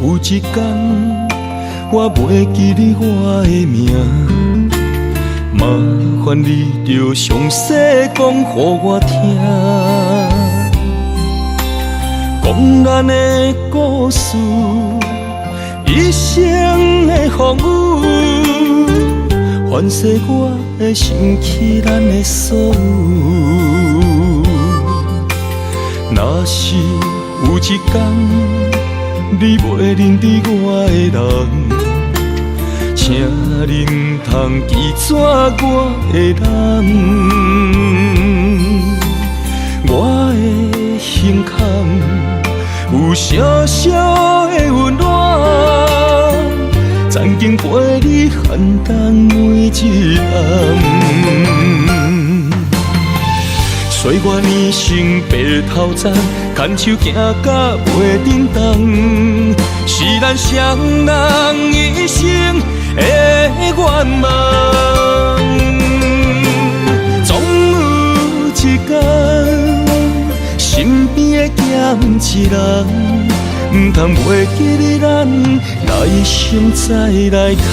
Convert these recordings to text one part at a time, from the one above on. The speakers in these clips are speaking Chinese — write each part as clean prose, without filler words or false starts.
有一天，我袂记你我的名，麻烦你着详细讲予我听，讲咱的故事，一生的风雨，反噬我的心起咱的所有。若是有一天，你袂认得我的人，请恁通记住我的难。我的心坎有小小的温暖，曾经陪你寒冬每一暗。岁月年成白头鬃，牵手行到袂振动，是咱双人一生的愿望。总有一天，身边的欠一人，唔通袂记你咱，来生再来看。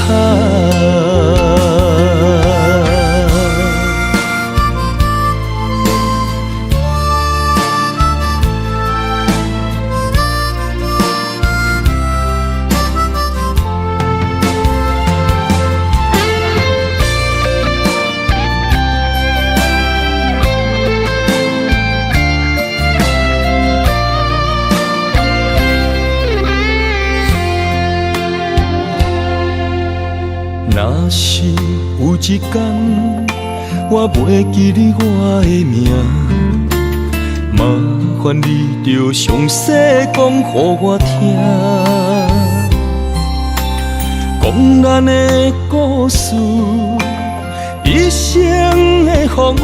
若是有一天，我袂记你我的名，麻烦你着详细讲予我听，讲咱的故事，一生的风雨，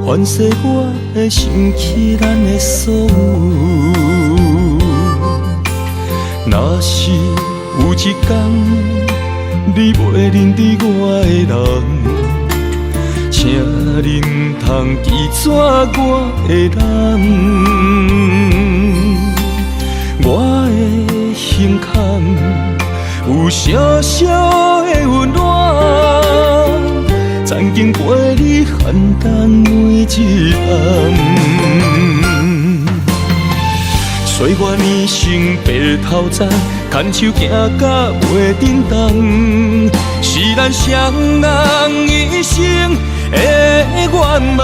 反噬我的心起咱的所有。若是有一天，你袂认得我的人，请恁通记住我的难。我的心坎有小小的温暖，曾经陪你寒冬每一暗。岁月年成白头鬃，牵手行到袂振动，是咱双人一生的愿望。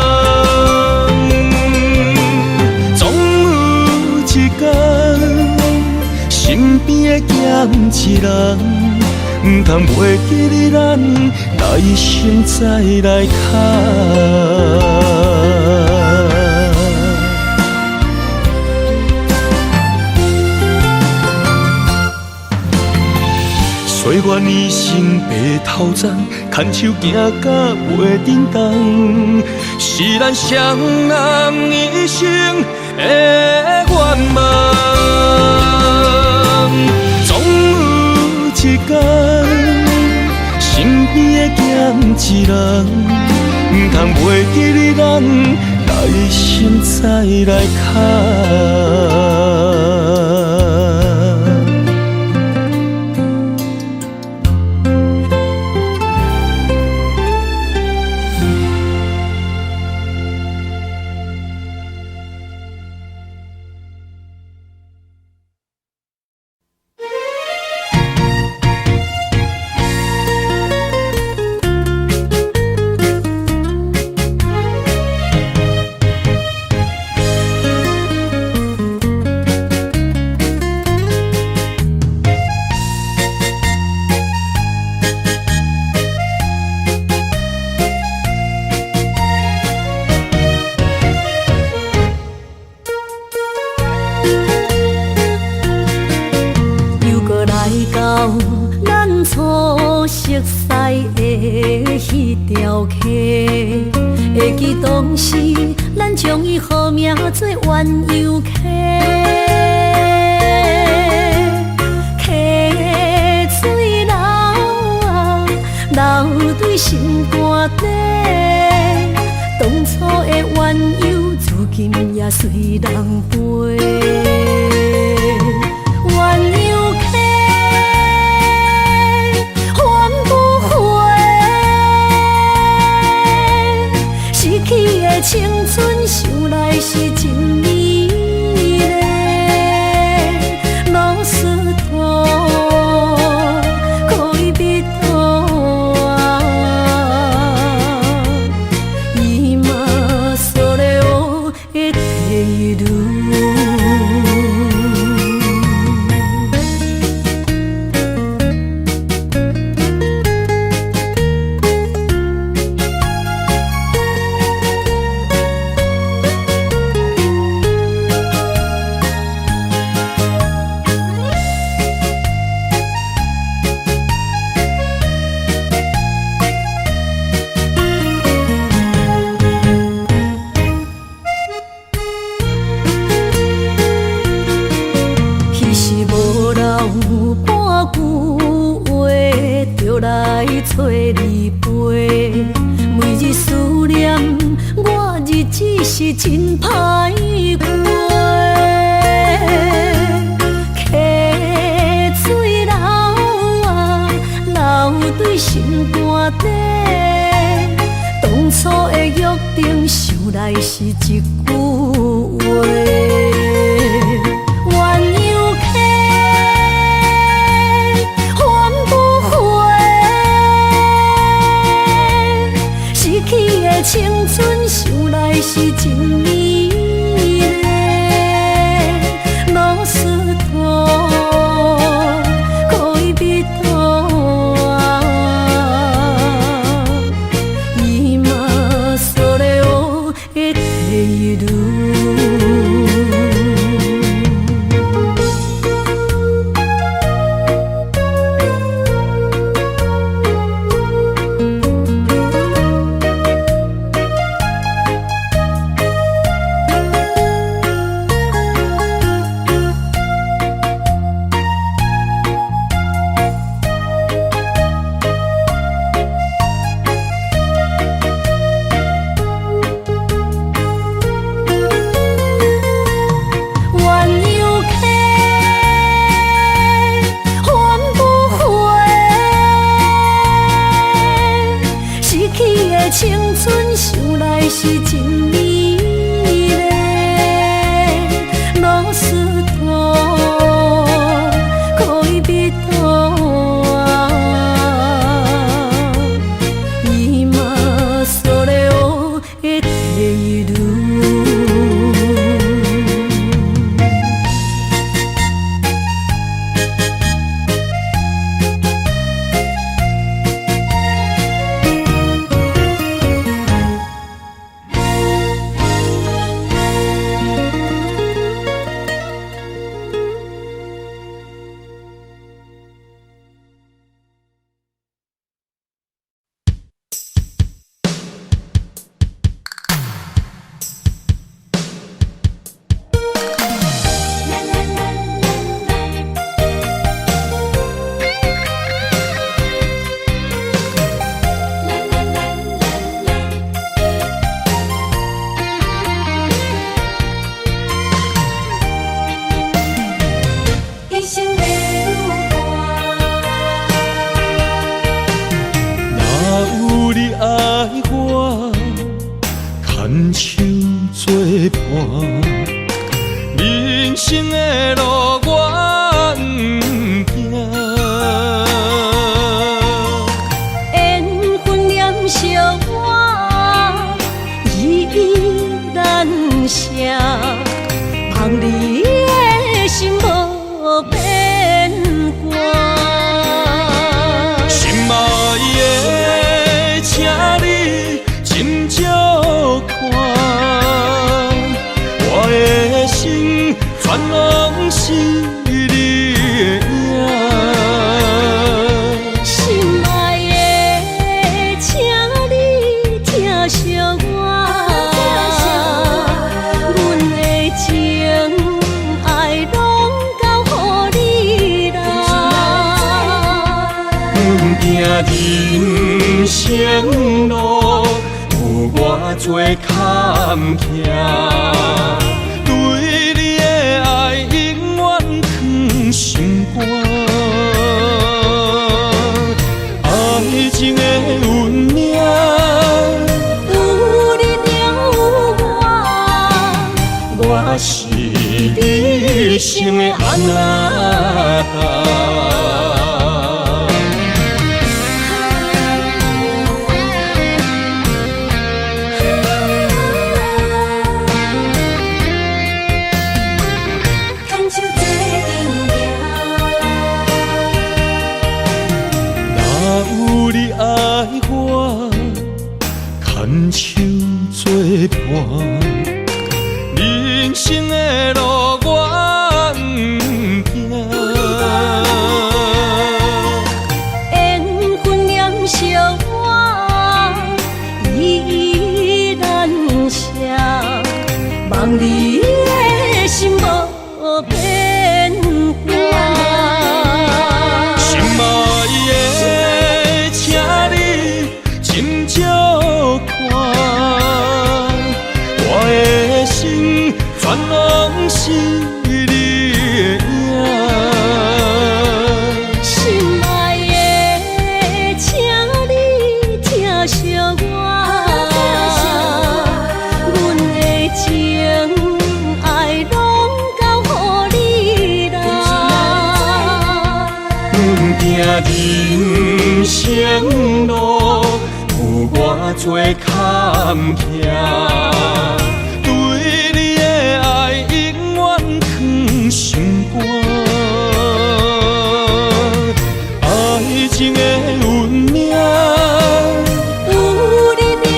总有一天，身边的欠一人，唔通袂记你咱，来生再来看。岁月年成白头鬃，牵手行到袂振动，是咱双人一生的愿望。总有一天，身边的欠一人，唔通袂记你咱，来生再来看。会记当时，咱将伊号名做鸳鸯溪，溪水流啊，流对心肝底。当初的鸳鸯，如今也随人飞。来找你陪。每日思念，我日子是真歹过。溪水流啊，流对心肝底。当初的约定，想来是一句话。青春想来是真美丽，老师徒可以比途啊，伊嘛所了会体路。青春想来是真美丽，老师徒可以比途啊，伊嘛所了会体路。牵手作伴，人生的路我不惊。缘分念惜我，依依难舍，望你的心无变卦。心爱的，请你斟酌看，我的心全拢是你的影。心爱的，请你疼惜我，阮的情爱拢交予你啦。行人生路。我做坎坷，对你的爱永远藏心肝。爱情的运命，有你有我，我是你生的安那。牵手作伴，人生的路我不惊。行人生路，有偌多坎坷，对你的爱永远藏心肝。爱情的运命，有你了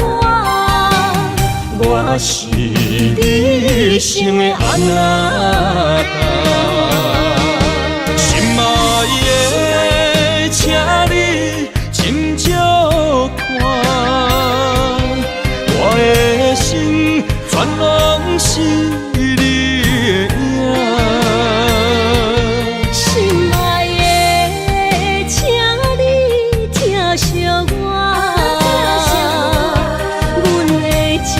我，我是你生的阿那达。心爱的，请你斟酌看，我的心全拢是你的影。心爱的，请你疼惜我，阮的情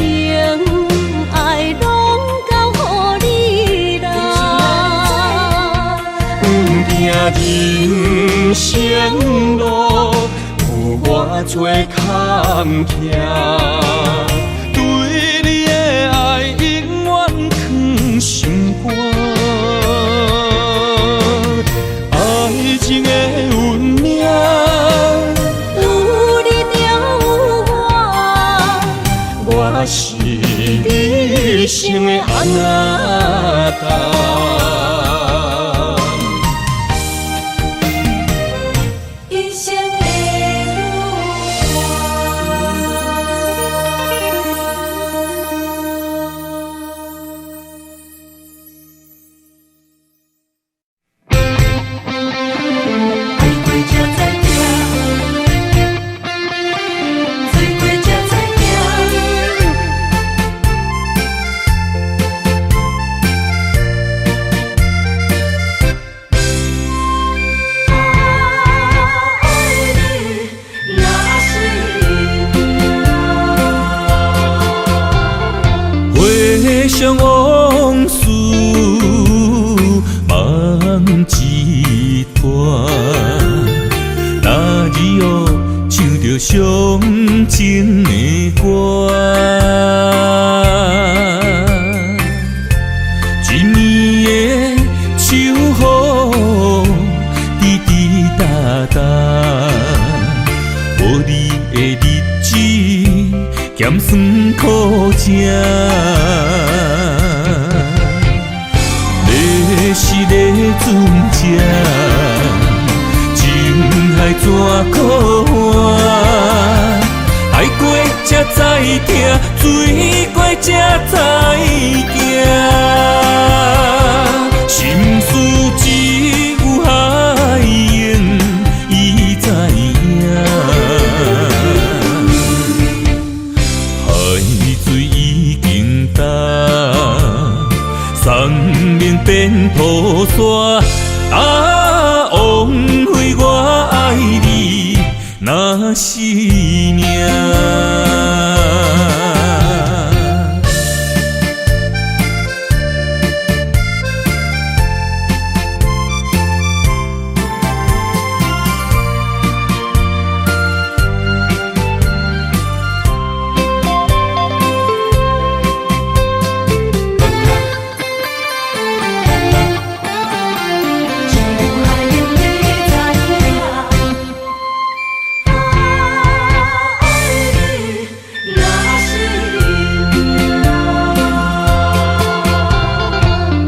爱拢交予你啦。行人生路，有偌多坎坷，对你的爱永远藏心肝。爱情的运命，有你了我，我是你生的阿那达。一生的爱过才知影，醉过才知影。回想往事，梦一段。那日哦，唱着伤情的歌，一年的秋雨，滴滴答答，无你的日子，咸酸苦涩。要是咧船只，情海怎可换？爱过才知疼，醉过才知惊。心事只有海燕伊知影。海水已经干，生命变土沙。啊，枉费我爱你那是命。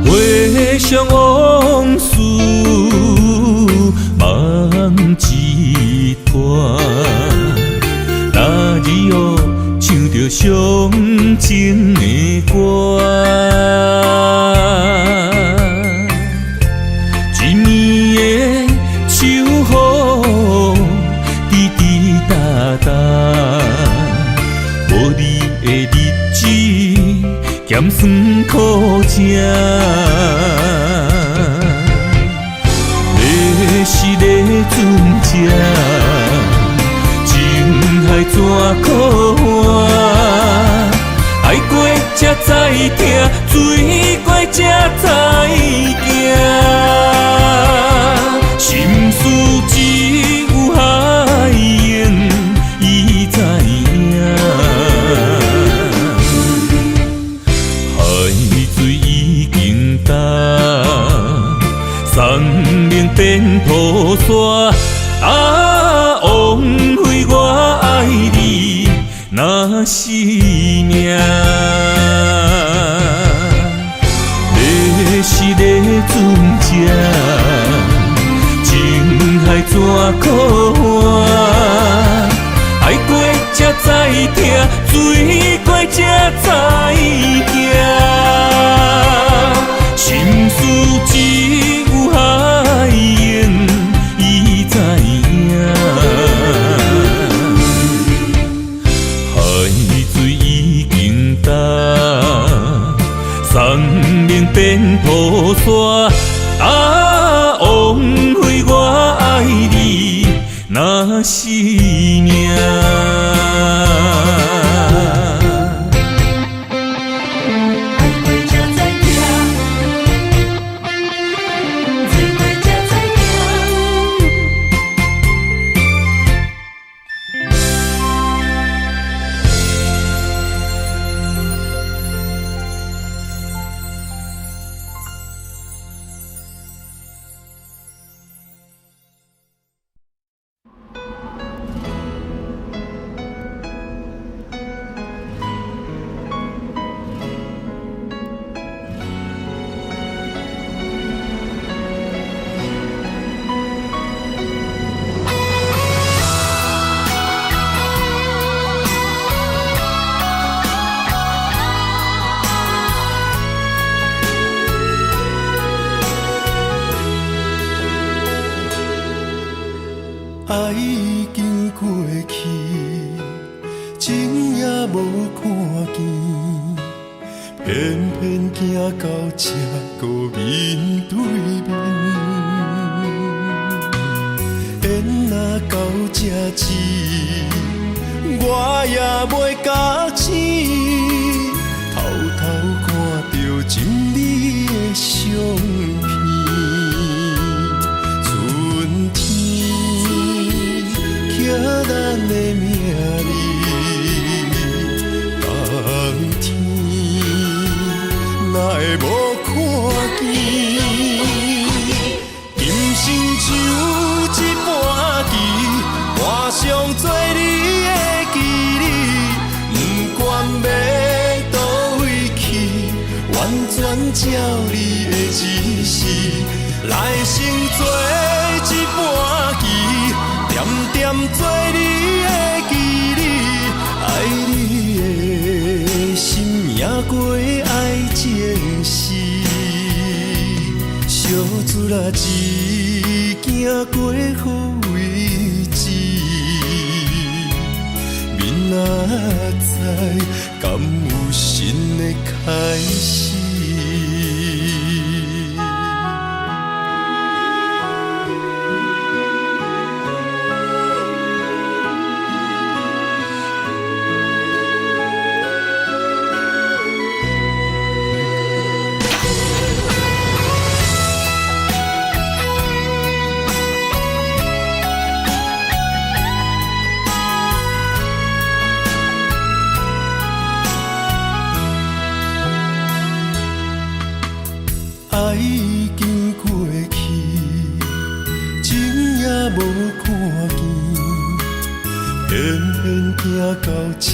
回想往事，梦一段。那日哦，唱着伤情的歌，一年的秋雨，滴滴答答，无你的日子，咸酸苦涩。要是咧船只，情海怎可换？爱过才知疼，醉过才知惊。心事只有海燕伊知影。海水已经干，山明变土沙，啊，枉费我爱你那是命。要是咧船只，情海怎可换？爱过才知疼，水过才知行。心事只有海燕伊知影，海水已经干，山明变土沙，啊，枉费我爱你那是命。爱已经过去，情也无看见，偏偏行到这个面对面。缘若到这时，我也袂甲醒，偷偷看到真美的相片。咱的命里，冬天哪会无看见？今生只有一盘棋，换上做你的记忆，不管要倒位去，完全照你的指示，来生做一盘棋。点点做你的记忆，爱你的心也过爱情诗，小船啊一行过好位置，明仔载敢有新的开始？爱已经过去，情也无看见，偏偏行到这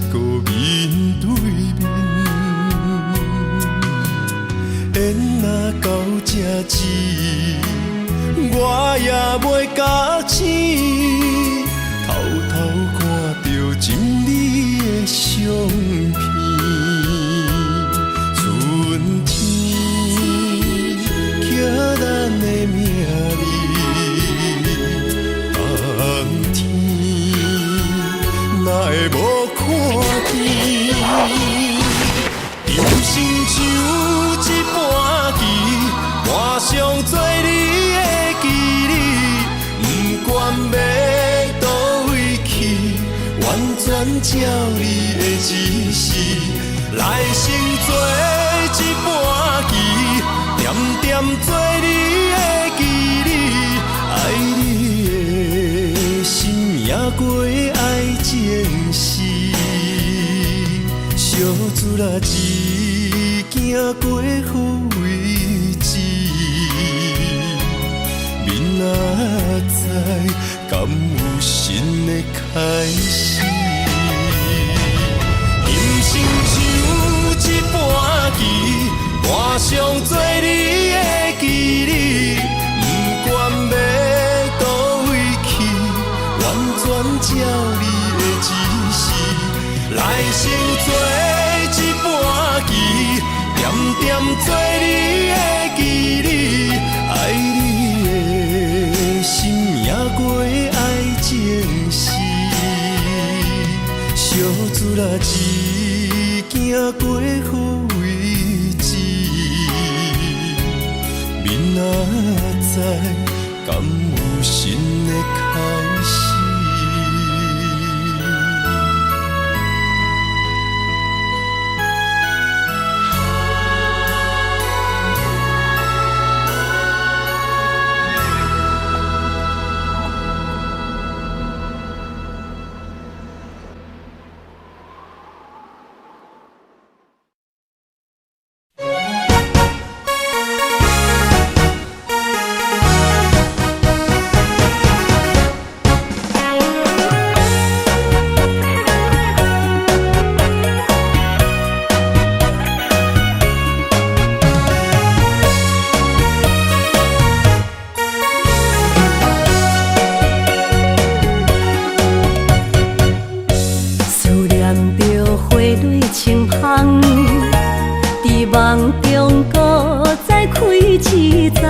个面对面。缘若到这时，我也袂甲醒，偷偷看到真美的相片。春天。咱的命里，冬天哪会无看见？今生只有一盘棋，换上做你的记忆，不管要倒位去，完全照你的指示，来生做一盘棋。点点做你的记忆，爱你的心也过爱情诗，小船啊一行过好位置，敢有新的开始？人生像一盘棋，换上做你的记忆，不管要倒位去，完全照你的指示，来生做一盘棋，点点做你的记忆，爱你的心也过爱情诗，小子啦一行过好位置，明仔载敢有新的开始？梦中搁再开一丛，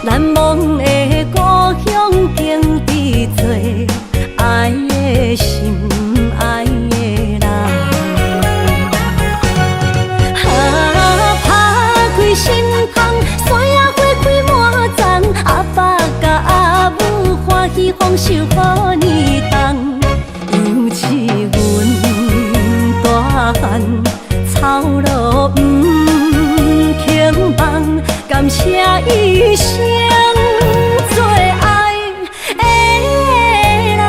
难忘的故乡经伫做爱的心爱的人。打开心窗，山野花开满丛，阿爸甲阿母欢喜丰收好年冬，尤其阮大汉。草路不轻放，感谢一生做爱的人。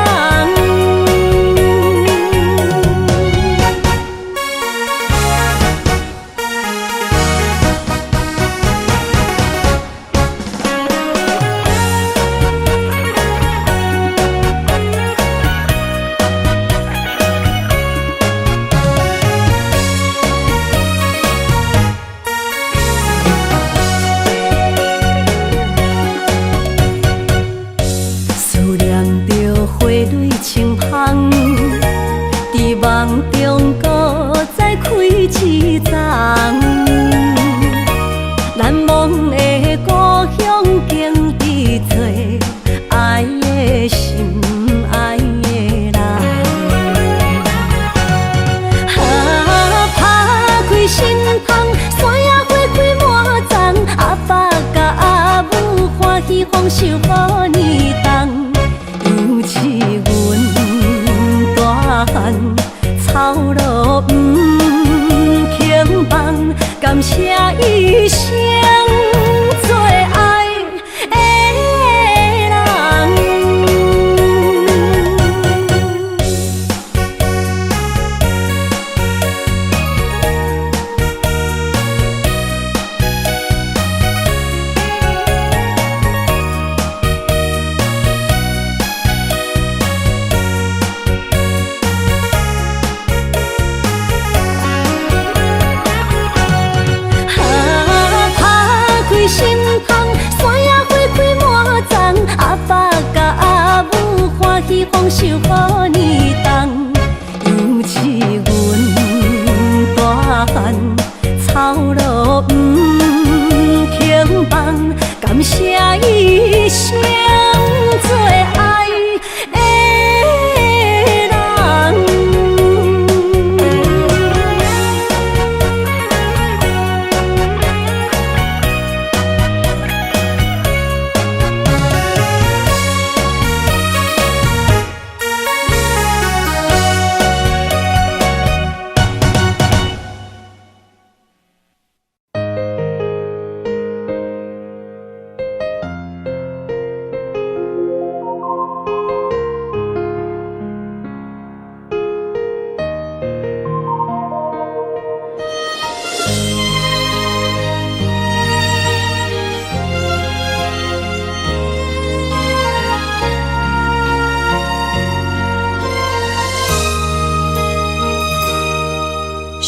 清芳，伫梦中搁再开一丛，难忘的故乡经伫做爱的心爱的人。打开心窗，山野花开满丛，阿爸甲阿母欢喜丰收好年冬，尤其阮草路不轻放，感谢一生做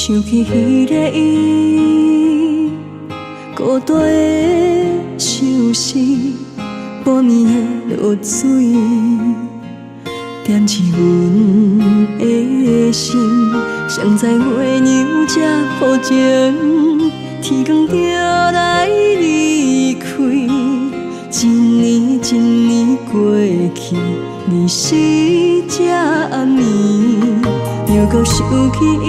想起彼个伊，孤单的相思，半暝的落水，点起阮的心。谁知月娘这抱情，天光就来离开。一年一年过去，日时这暗暝，又搁想起伊。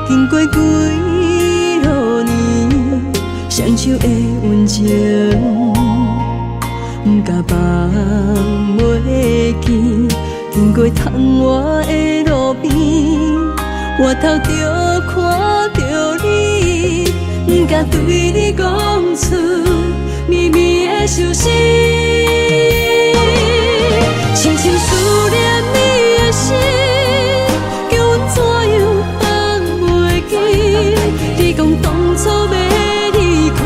经过几落年，双手的温情，不甲放袂记。经过窗外的路边，我头就看到你，不敢对你讲出绵绵的相思。深深思念你的心，叫阮怎样放袂记？你讲当初要离开，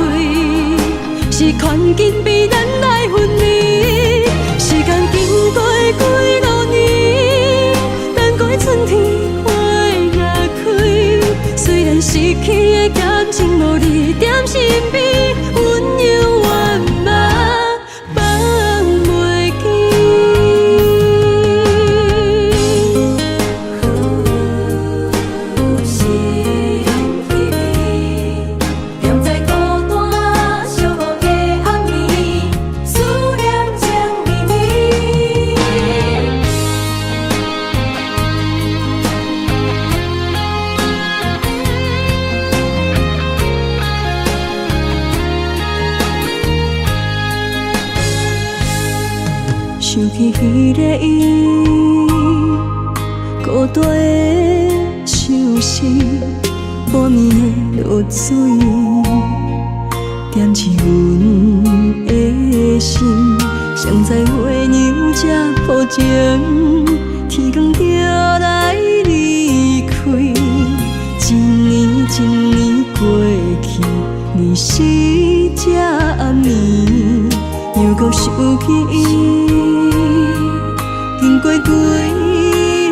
是权紧比咱来分离。时间经过几落年，等待春天花若开。虽然失去的感情无你踮身边，温柔圆满放袂记。心稀微，踮在孤单寂寞的暗暝，思念情绵绵。想起彼个伊，孤单的相思，半暝的落水，点起阮的心。谁知月娘这抱情，天光就来离开。一年一年过去，日时这暗暝，又搁想起伊。经过几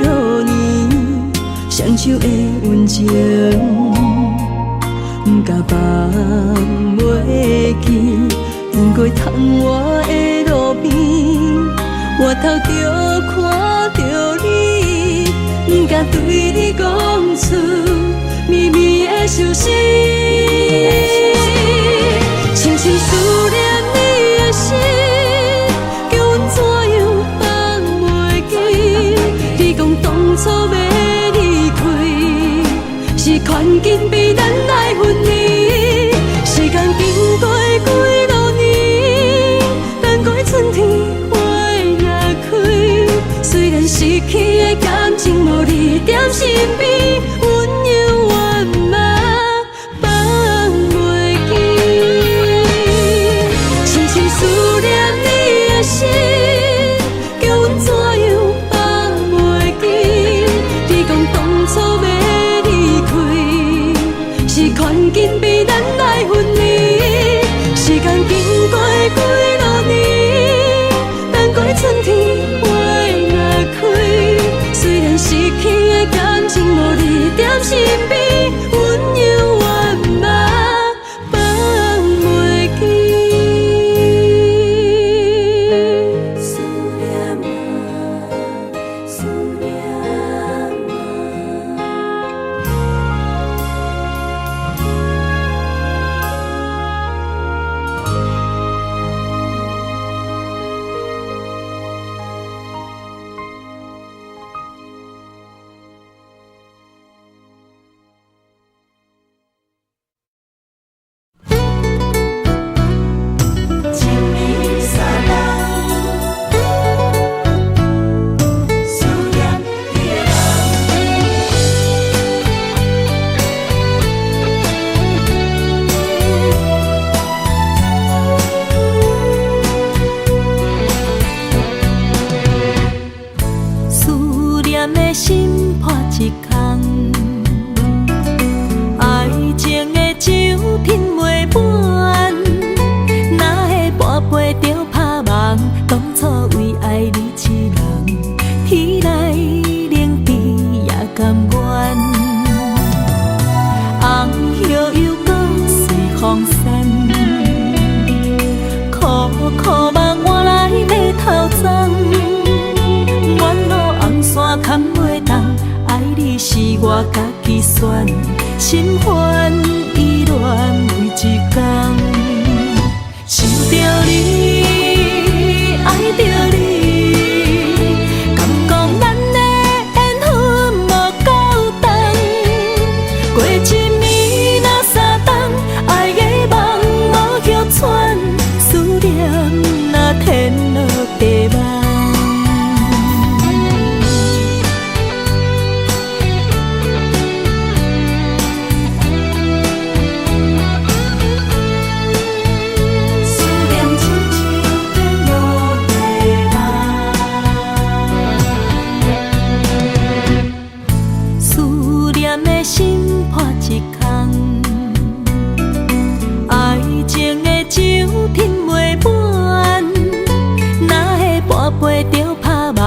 落年，双手的温情，不甲放袂记。经过窗外的路边，我头就看到你，不敢对你讲出绵绵的相思。深深思念你的心，叫阮怎样放袂记？你讲当初要离开，是权紧比咱来分离。时间经过几落年，等待春天花若开。虽然失去的感情无你踮身边，温柔圆满放袂记。深深思念你的心，叫阮怎样放袂记？你讲当初要离开，是权紧比咱来分离。时间经过几落年，等待春天花若开。虽然失去的感情无你踮身边，温柔圆满放袂记。风散，苦苦梦换来马头鬃，远路红线牵袂动，爱你是我家己选，心烦意乱为一天，想着你，爱着你。天落地网，思念亲像天落地网，思念的心破一空，爱情的酒饮袂满。陪着拍梦，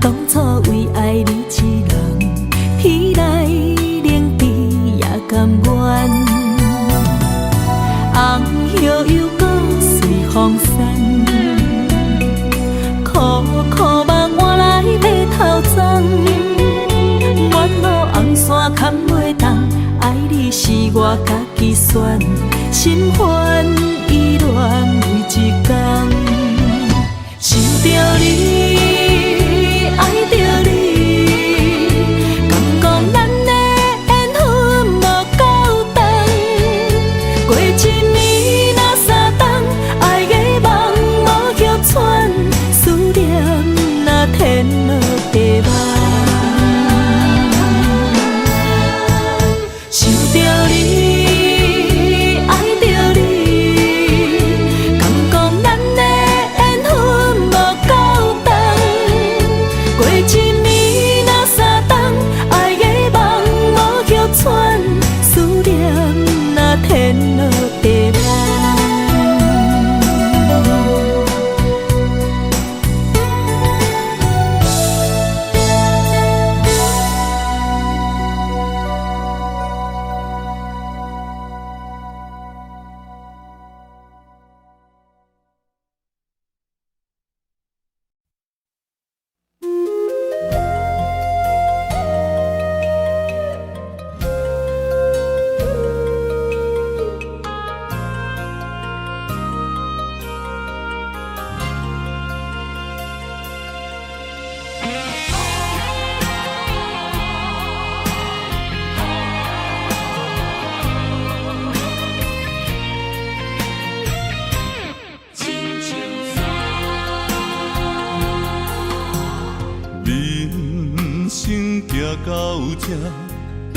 当初为爱你一人，天来冷滴也甘愿。红叶又搁随风散，苦苦梦换来马头鬃，远路红线牵袂动，爱你是我家己选，心烦意乱为一天。想着你，爱着你，敢讲咱的缘分无够长？过一暝若三冬，爱的梦无叶喘，思念若天落地网。想着你，爱着你，敢讲咱的过一暝若三冬，爱的梦无叶喘，思念若天落地网。到这爬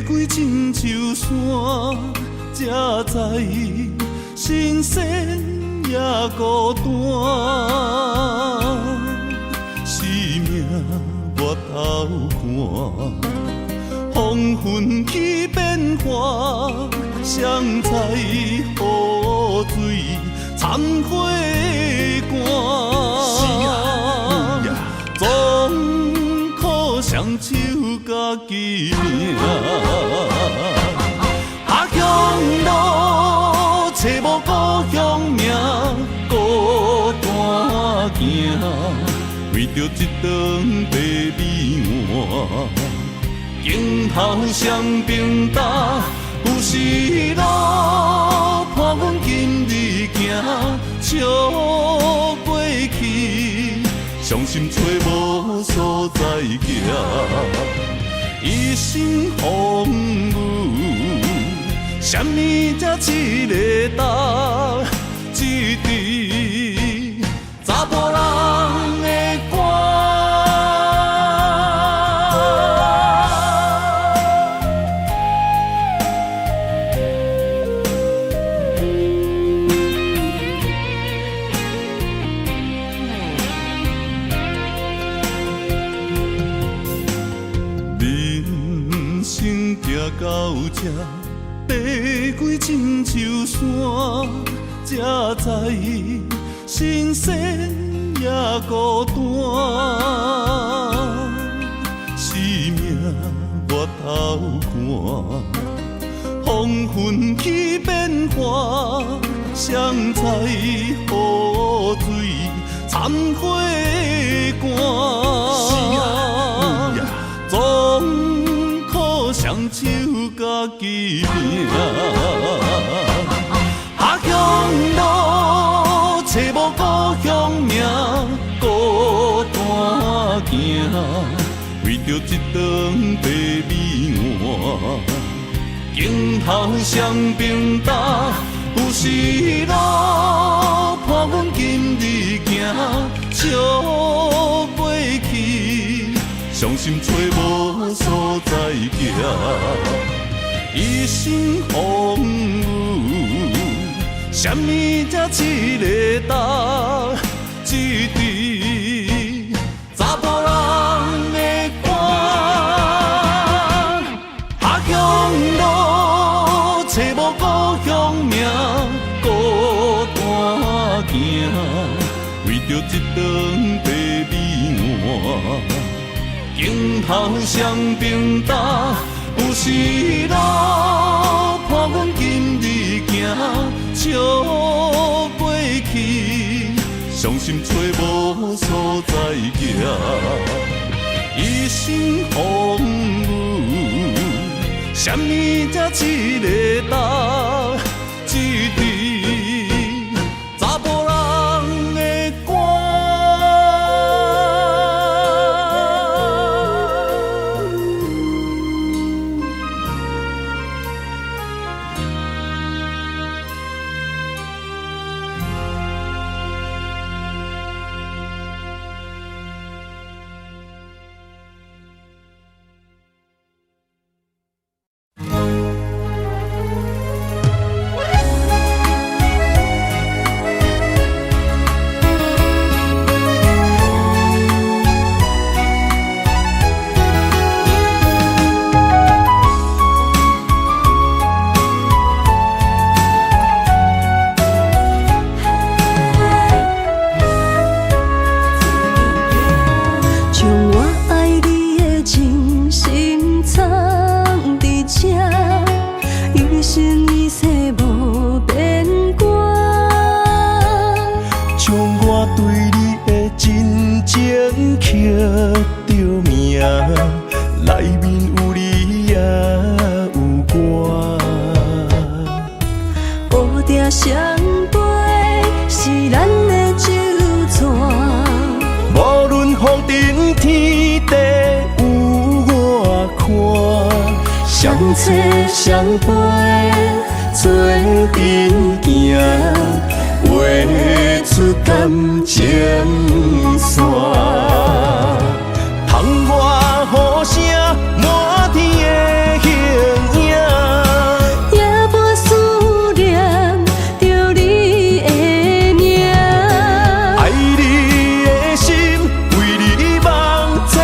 过亲像山，才知新鲜也孤单。生命越头寒，黄昏起变化，谁知雨水掺火寒。总靠双手家己命，下乡路找无故乡名，孤单行，为着一顿白米碗。镜头双平搭，有时路伴阮今日行，笑过去，伤心找无所在行。一生风雨，什么才一个答？一支查甫人的歌。人生行到这，爬过亲像山，才知新鲜也孤单。生命越头寒，黄昏起变化，双菜雨水掺火寒，总靠双手家己拼。下乡路找无故乡名，孤单行，为着一顿白米碗。镜头双平搭，有时路伴阮今日行，笑袂去，伤心找无所在行。一生风雨，什么才一个答？一滴查甫人的肝。下乡路找无故乡名，孤单行，为着一顿白米碗。镜头双平搭，有时路伴阮今日行，笑袂去，伤心找无所在行。一生风雨，什么才一个答？一滴查甫人的肝。相陪做阵行，画出感情线。窗外雨声满天的形影，夜半思念着你的名。爱你的心为你梦牵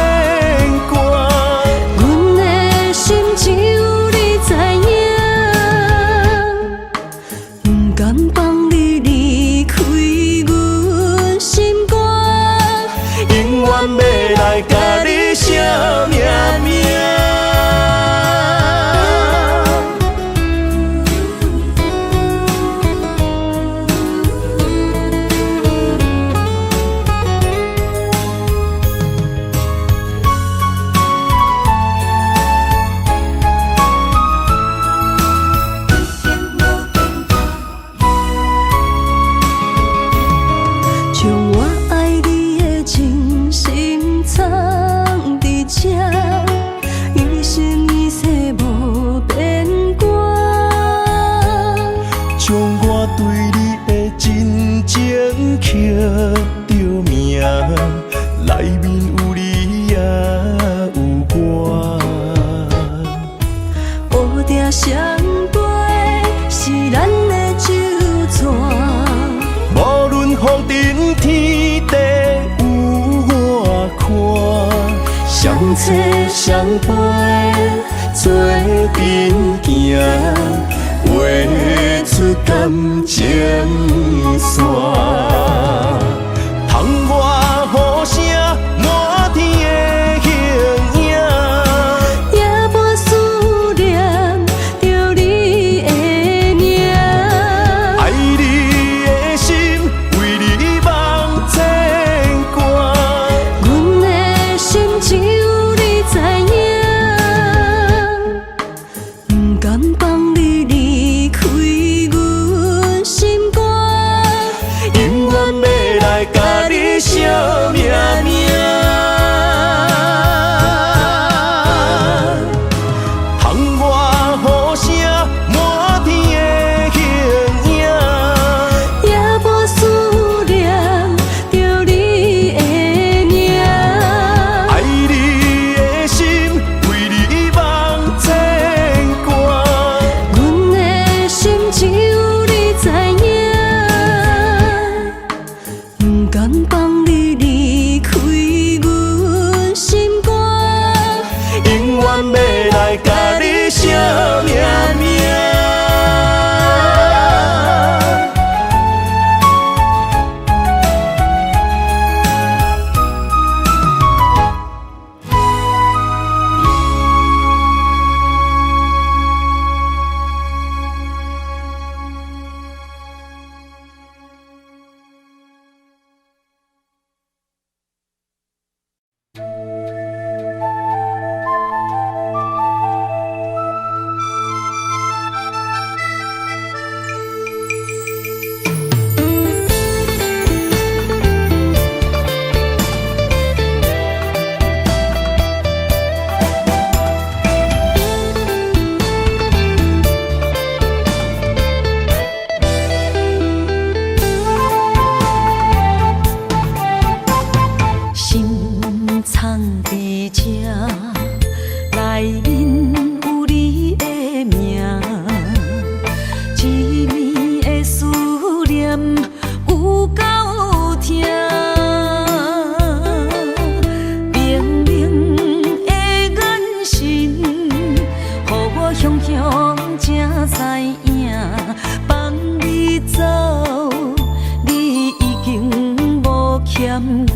挂，阮的心只有你知影。不甘放你离开阮心肝，永远要来甲你写命名。将我爱你的真心藏伫这，一生一世无变卦。将我对你的真情刻着名，内面有你也有我。乌定相陪是咱的酒泉。无论风尘天地有我看，相扯相陪做阵行，画出感情线。窗外雨声满天的形影，夜半思念着你的名。爱你我。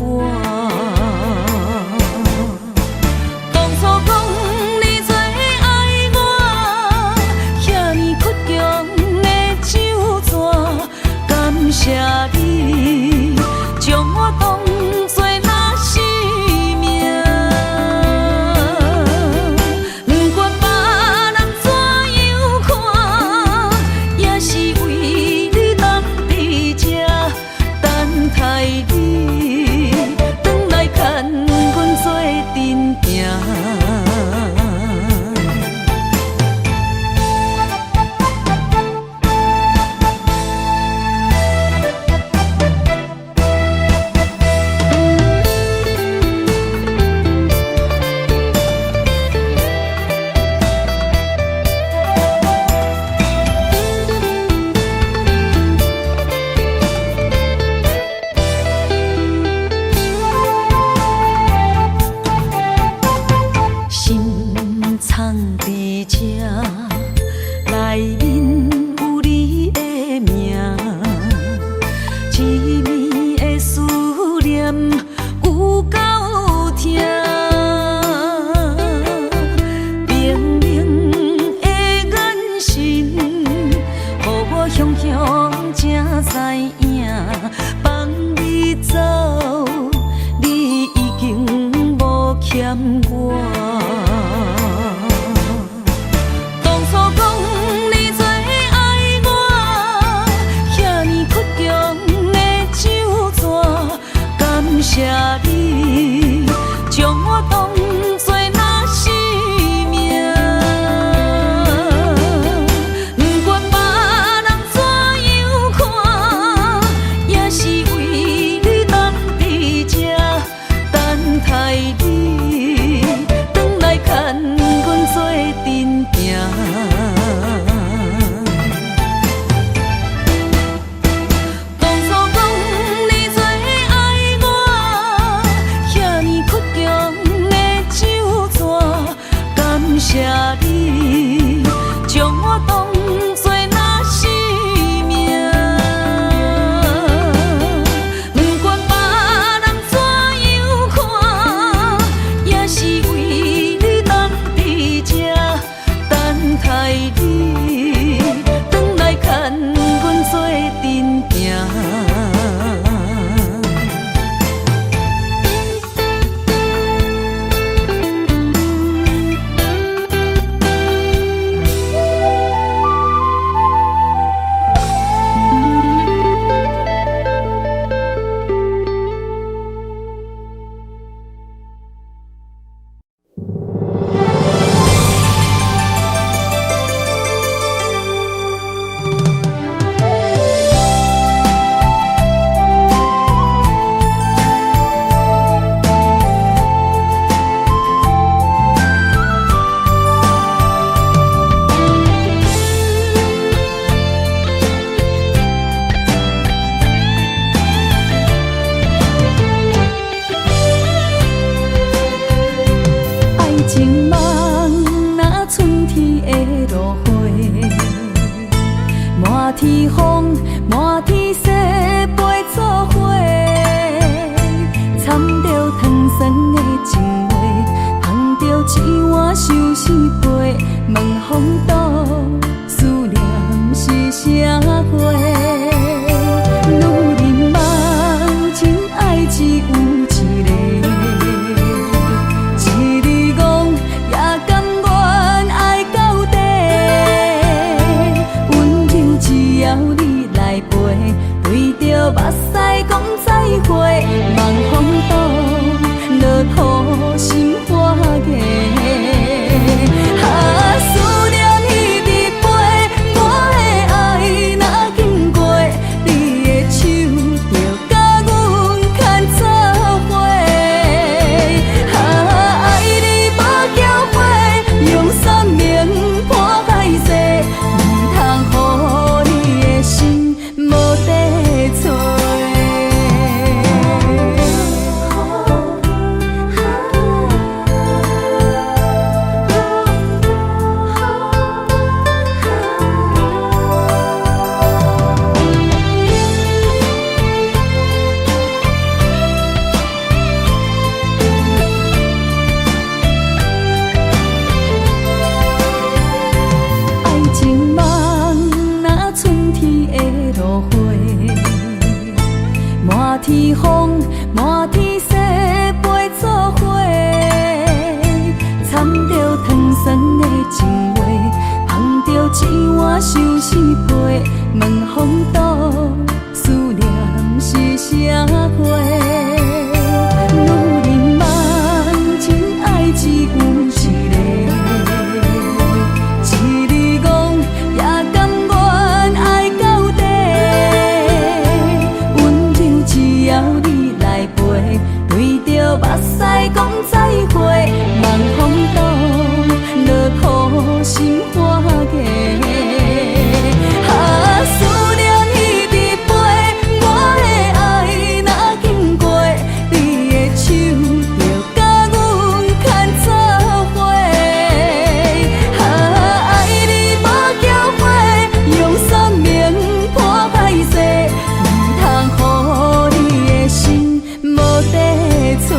当初讲你最爱我，遐尼倔强的手纸，感谢你将我当作那生命。不管别人怎样看，也是为你当伫这等待你，转来牵阮做阵行。藏伫这，内面有你的名，一暝的思念有够痛，冰冷的眼神，予我雄雄才知影，放你走，你已经无欠我。感谢你将我当作那生命，不管别人怎样看，也是为你当伫这等待你，转来牵阮做阵行。感谢你将我当作那生命，不管别人怎样看，也是为你当伫这等待你，转来牵阮做阵行。情梦那春天的落花，满天风，满天雪，陪作伙，掺着糖酸的情话，捧着一碗相思杯，问风度思念是啥货？女人梦情爱只有一个。目屎讲再会，望风度落土心花芽。思念彼直飞，我的爱若经过，你的手就甲阮牵做伙。爱你无缴费，用生命破海誓，唔通予你的心无地。天风，满天雪，陪做伙，掺着糖酸的情话，捧着一碗相思杯，问风度，思念是啥货？女人梦真爱只有一个，一字讲也甘愿爱到底，温柔只要你来陪，对着目屎讲再会，望风度，落土心花嫁。思念一直飞，我的爱若经过，你的手就甲阮牵做伙。爱你无后悔，用生命破歹势，唔通予你的心无地找。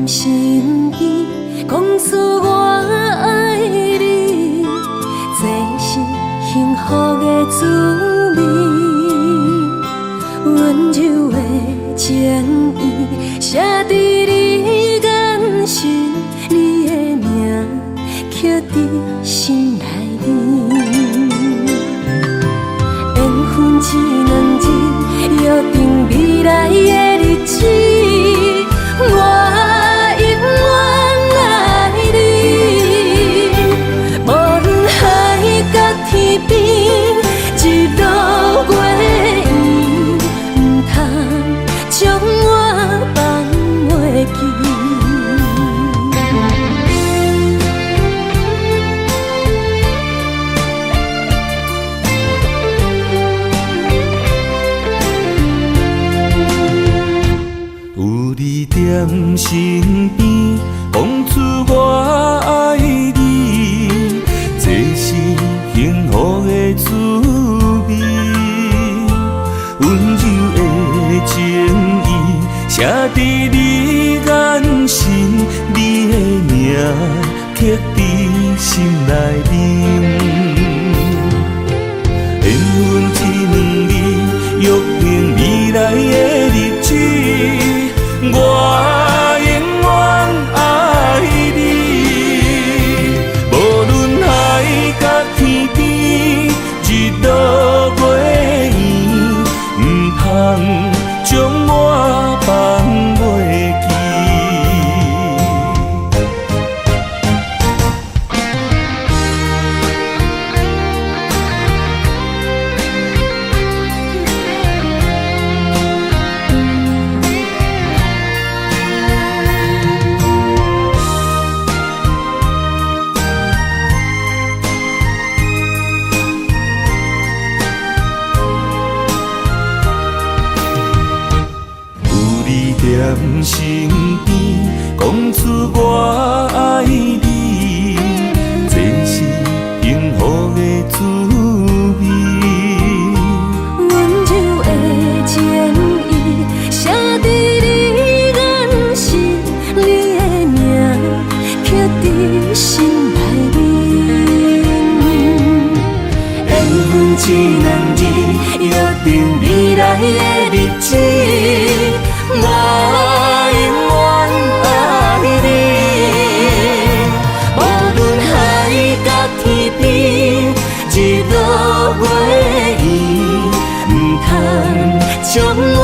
身边讲出我爱你，这是幸福的滋味。温柔的情意写在你眼神，你的名刻在心内面。缘分一两日，约定未来的日子。我身边讲出我爱你，这是幸福的滋味。温柔的情意写在你眼神，你的名刻在心内面。缘分一两日，约定未来的日子。我永远爱你，无论海角天边，日落月圆，唔通将我放袂记。身边讲出我爱你，这是幸福的滋味。温柔的情意写伫你眼神，你的名刻伫心内面。缘分只两字，约定未来的日子。我永远爱你，无论海角天边，日落月圆，唔通将我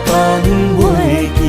放袂记。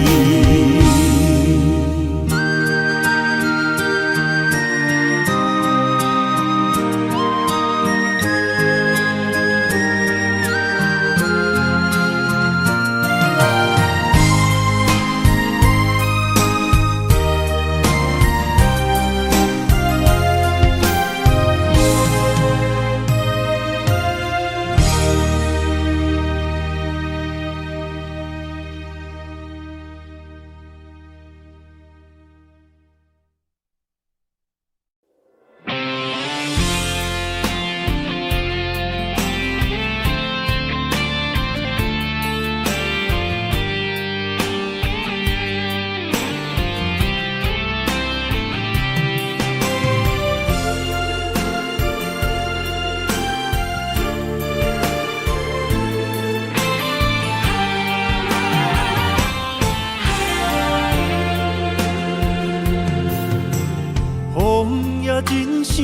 风也真生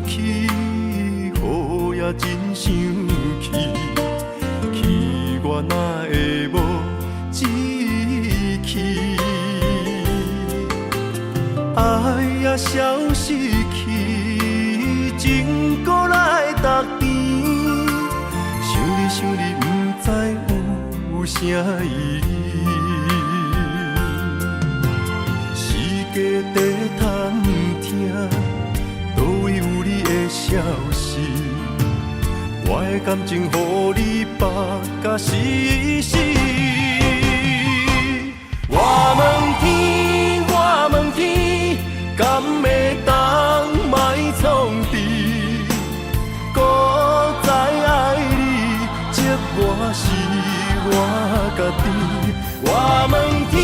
气，雨也真生气，气我哪会无志气？爱也消失去，情搁来逐甜。想你，不知有啥意义。世界在探听，倒位有你的消息？我的感情，予你绑甲死死。我问天，我问天，敢会当莫创治？搁再爱你，这我是我家己。我问天，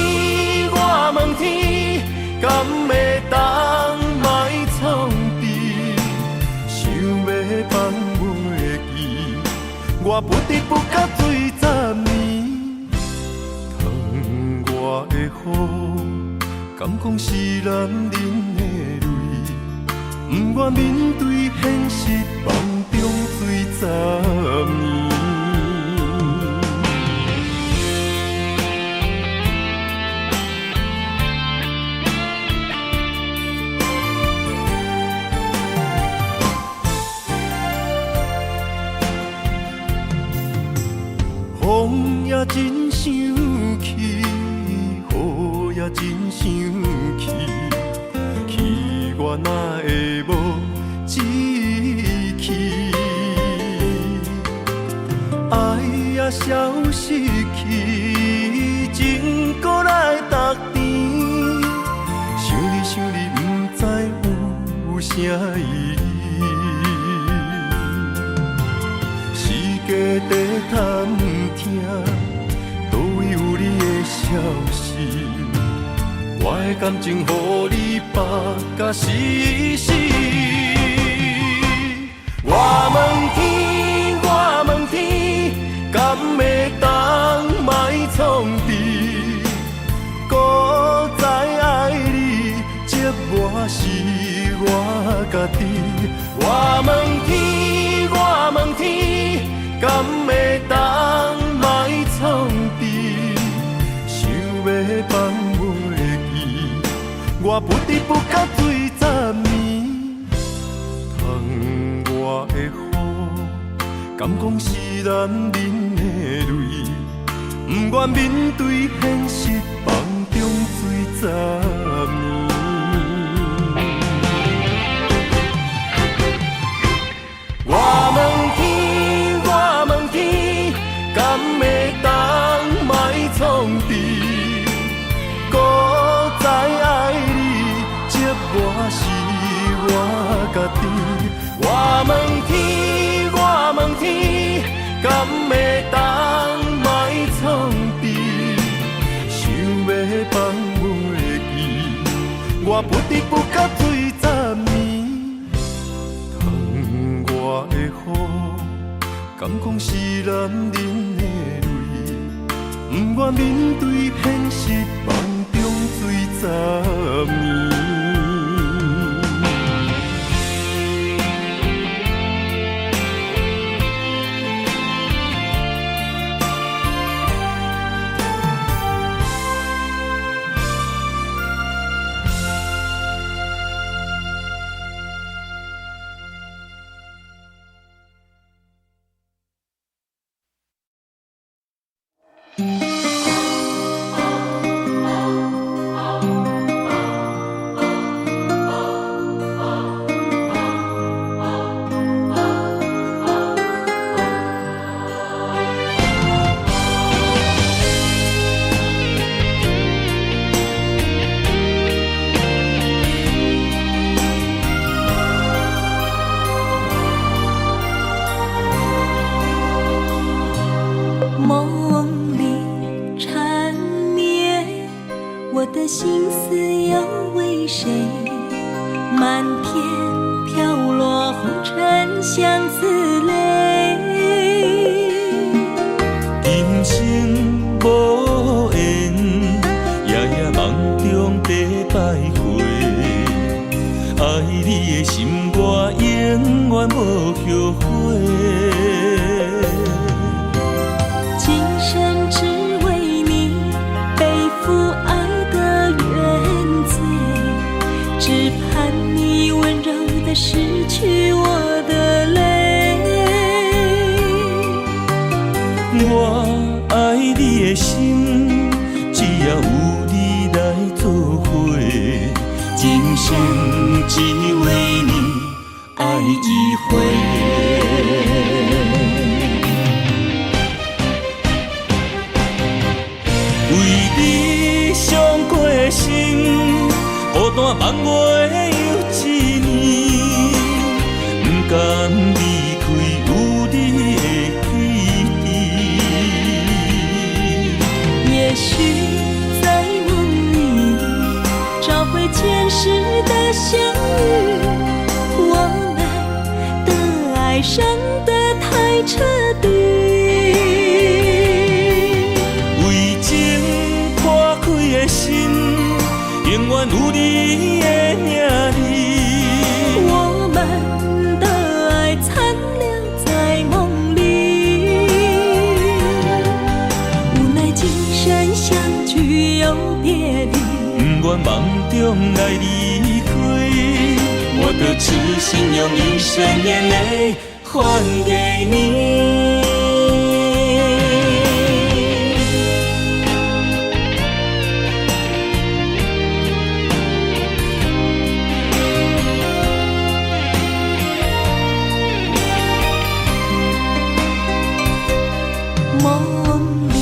我问天，敢会当莫创治？想要放袂记，我不得不甲醉10年。窗外的雨，敢讲是男人的泪？不愿面对现实，梦中醉10年。风也真生气，雨也真生气，气我哪会无志气？爱也消失去，情搁来逐甜。想你，不知有啥意义？世界在探听，倒位有你的消息？我的感情，予你绑甲死死。我问天，我问天，敢会当莫创治？搁再爱你，这我是我家己。我问天，我问天，敢会当莫创治？想要放袂记，我不得不甲醉10年。窗外的雨，敢讲是男人的泪？不愿面对现实，梦中醉10年。我问天，我问天，敢会当莫创治？搁再爱家己。我问天，我问天，敢会当莫创治？想要放袂记，我不得不甲醉10年。窗外的雨，敢讲是男人的泪，不愿面对现实，梦中醉10年。梦里缠绵，我的心思要为谁？漫天飘落红尘相思泪。人生无缘，夜夜梦中在徘徊。爱你的心，我永远无后悔。只为你背负爱的原罪，只盼你温柔地拭去我的泪。我爱你的心，只要有你来作伙，今生只为你爱一回。为你伤过心，孤单望我又一年，不甘离开有你的起点。也许在梦里找回前世的相遇，我们的爱伤得太彻底。心永远有你的名字，我们的爱残留在梦里，无奈今生相聚又别离，不愿梦中来离开，我的痴心用一生眼泪还给你。梦里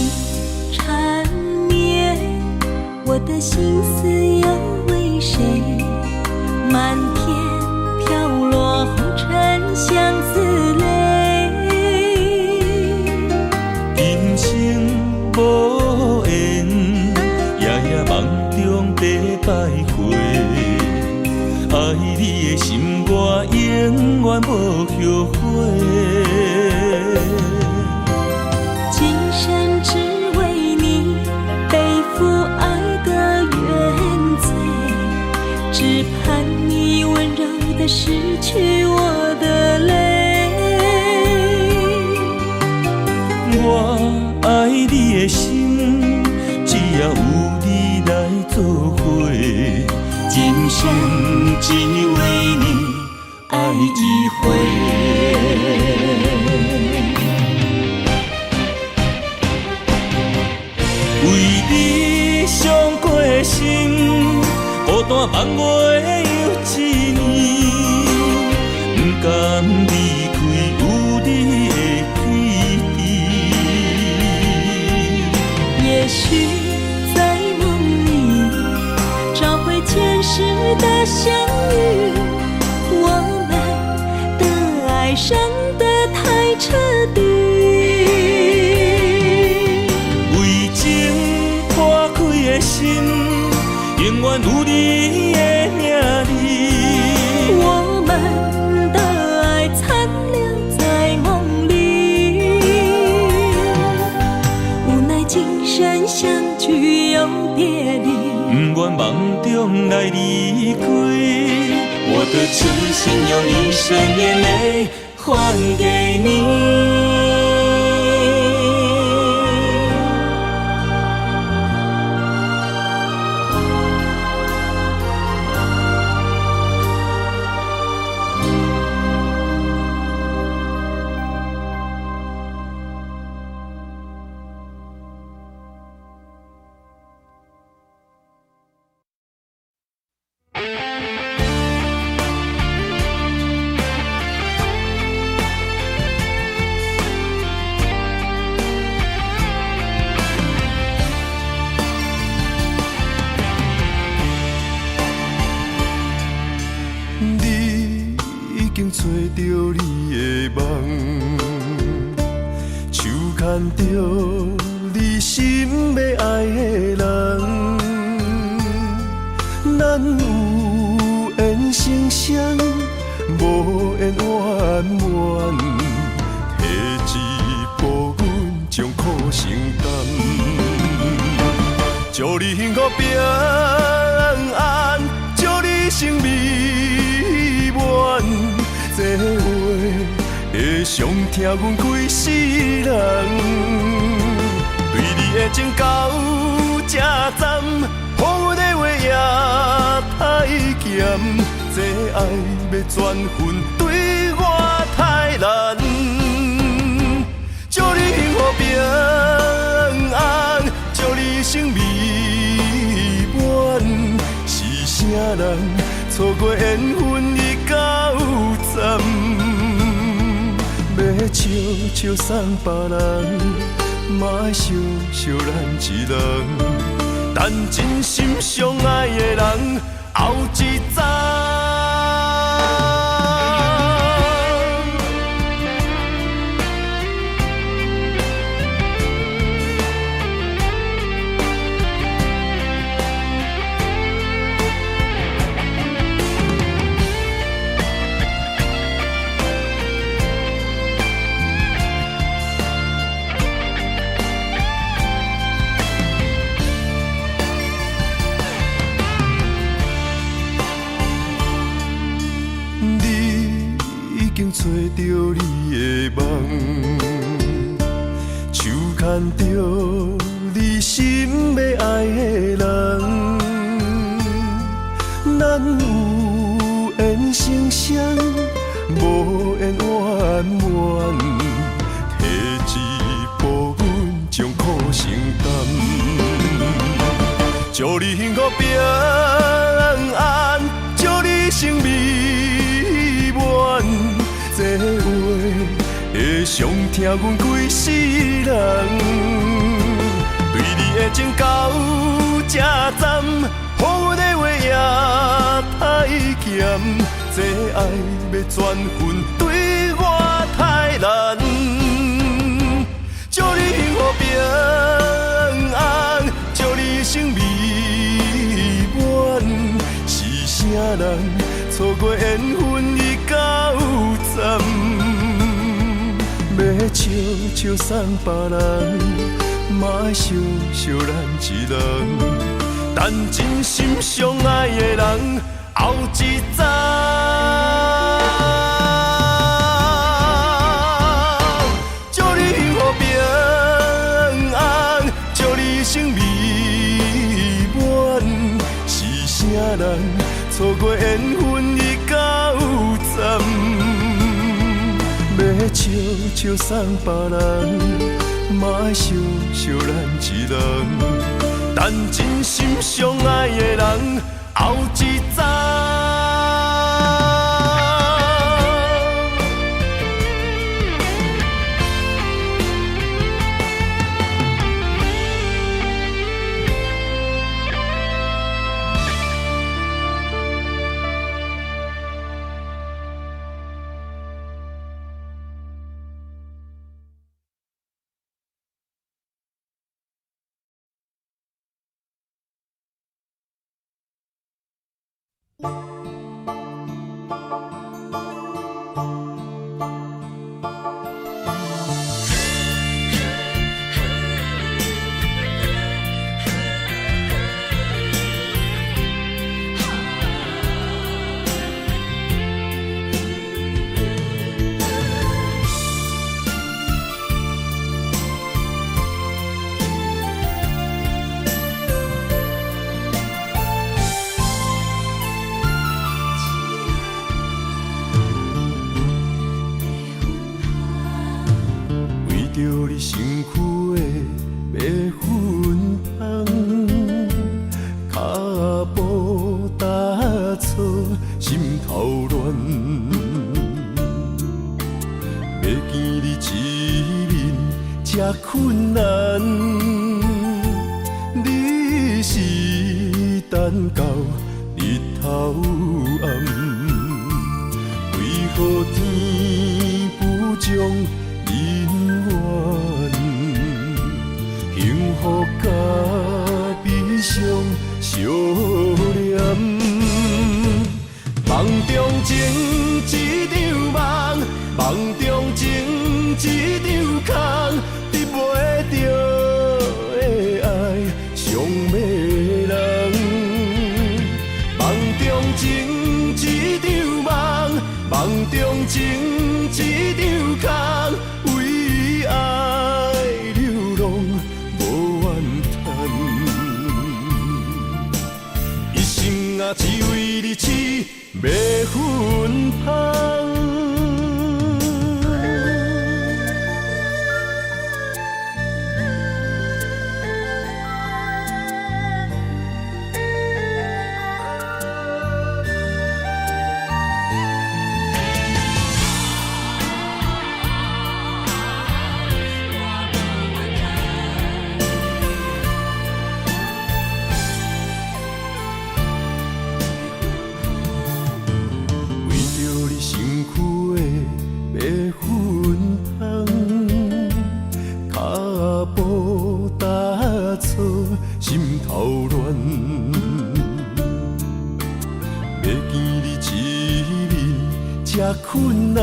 缠绵，我的心思要为谁？漫天飘落红尘相思泪。人生无缘，夜夜梦中在徘徊。爱你的心，我永远无后悔。只为你背负爱的原罪，只盼你温柔地拭去我的泪。我爱你的心，只要有你来作伙，今生只为你爱一回。为你伤过心，孤单望我又一年，不甘离开有你的起点。也许在梦里找回前世的相遇，我们心，永远有你的名字。我们的爱残留在梦里，无奈今生相聚又别离。不愿梦中来离开，我的痴心用一生眼泪还给你。找着你的梦，手牵着你心要爱的人，咱有缘成双，无缘圆满，提一步阮将苦承担，祝你幸福平安，祝你生美满。这话会伤疼阮规世人，对你的情到这站，好阮的话也太咸，这爱要转分对我太难。祝你幸福平安，祝你生美满，是啥人错过缘分已到站，要笑笑送别人，嘛爱笑笑咱一人，等真心相爱的人后一站。找着你的梦，手牵着你心要爱的人，咱有缘成双，无缘圆满，提一步阮将苦承担，祝你幸福平安，祝你生美满。这话会伤疼阮规世人，对你的情到这站，好阮的话也太咸，这爱要转分对我太难。祝你幸福平安，祝你生美满，是啥人错过缘分已到站，要笑笑送别人，嘛爱笑笑咱一人，等真心相爱的人后一站。祝你幸福平安，祝你生美满，是啥人错过缘分已到站，要笑笑送别人，嘛爱笑笑咱一人，等真心相爱的人后一站。着你身躯的白粉香，脚步踏错，心头乱。要见你一面这困难，你是等到日头暗，为何天不将？人怨，幸福甲悲伤相连，梦中情一场梦，梦中情一场空，得袂着的爱上迷人。梦中情一场梦，梦中情一场空。为爱流浪无怨叹，一生啊只为你痴迷魂香。心头乱，要见你一面这困难，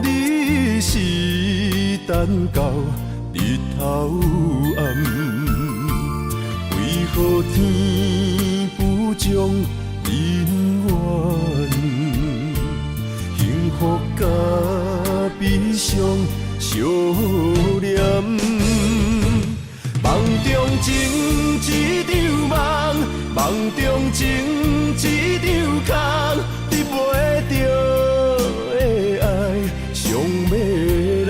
你是等到日头暗，为何天不将人怨，幸福甲悲伤相连？梦中情一场梦，梦中情一场空，得袂着的爱上迷人。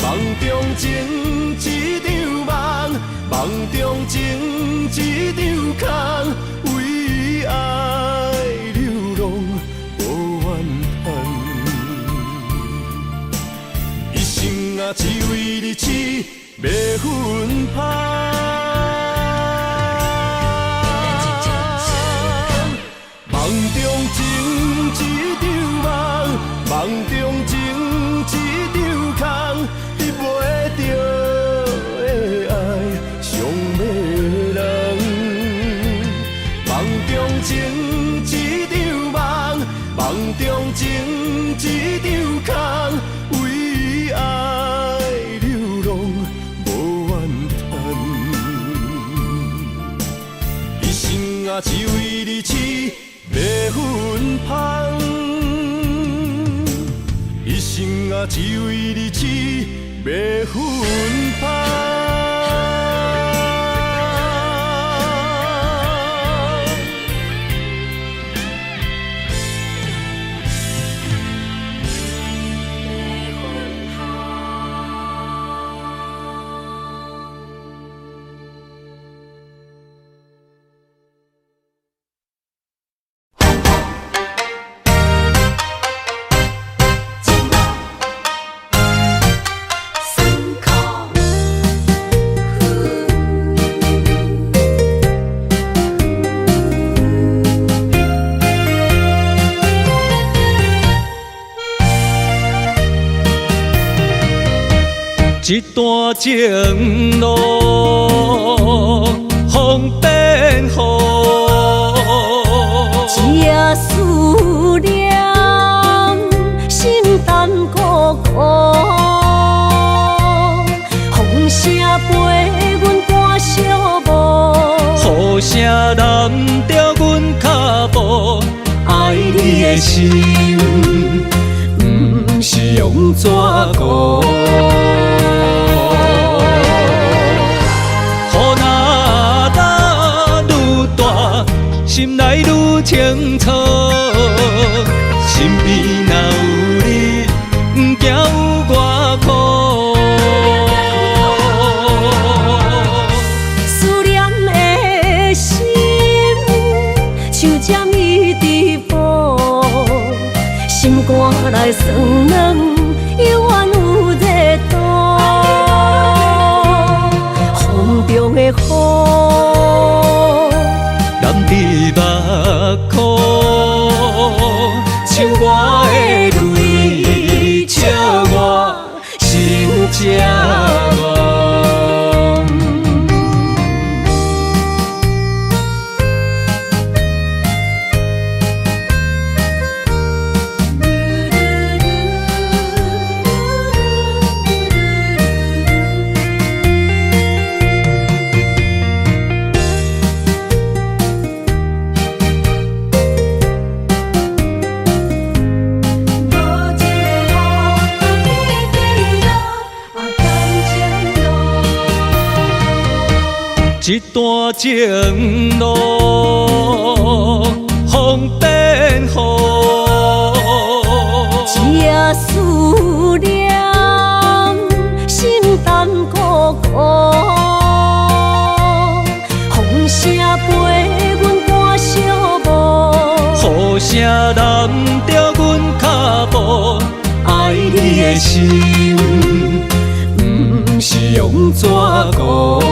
梦中情一场梦，梦中情一场空，为爱流浪无怨叹，一生啊只为你痴。迷魂香，梦中情一场梦，梦中情一场空，得袂着的爱上迷人。梦中情一场梦，梦中情一场空，为爱流浪。啊，只为你痴迷魂香，一生啊，只为你痴迷魂香。一段情路，风变雨陪阮赶小步，雨声淋着阮脚步，爱你的心，不是用纸糊。雨若打愈大，心内愈清楚，身边若有你，不惊有我苦。思念的心像针伊直补，心肝内酸软，犹原有热度。风中的雨，淋伫目眶，像我的泪，笑我心这乱。一段情路，风变雨，一夜思念，心淡孤孤。风声陪阮赶小步，雨声淋着阮脚步，爱你的心，不是用纸糊。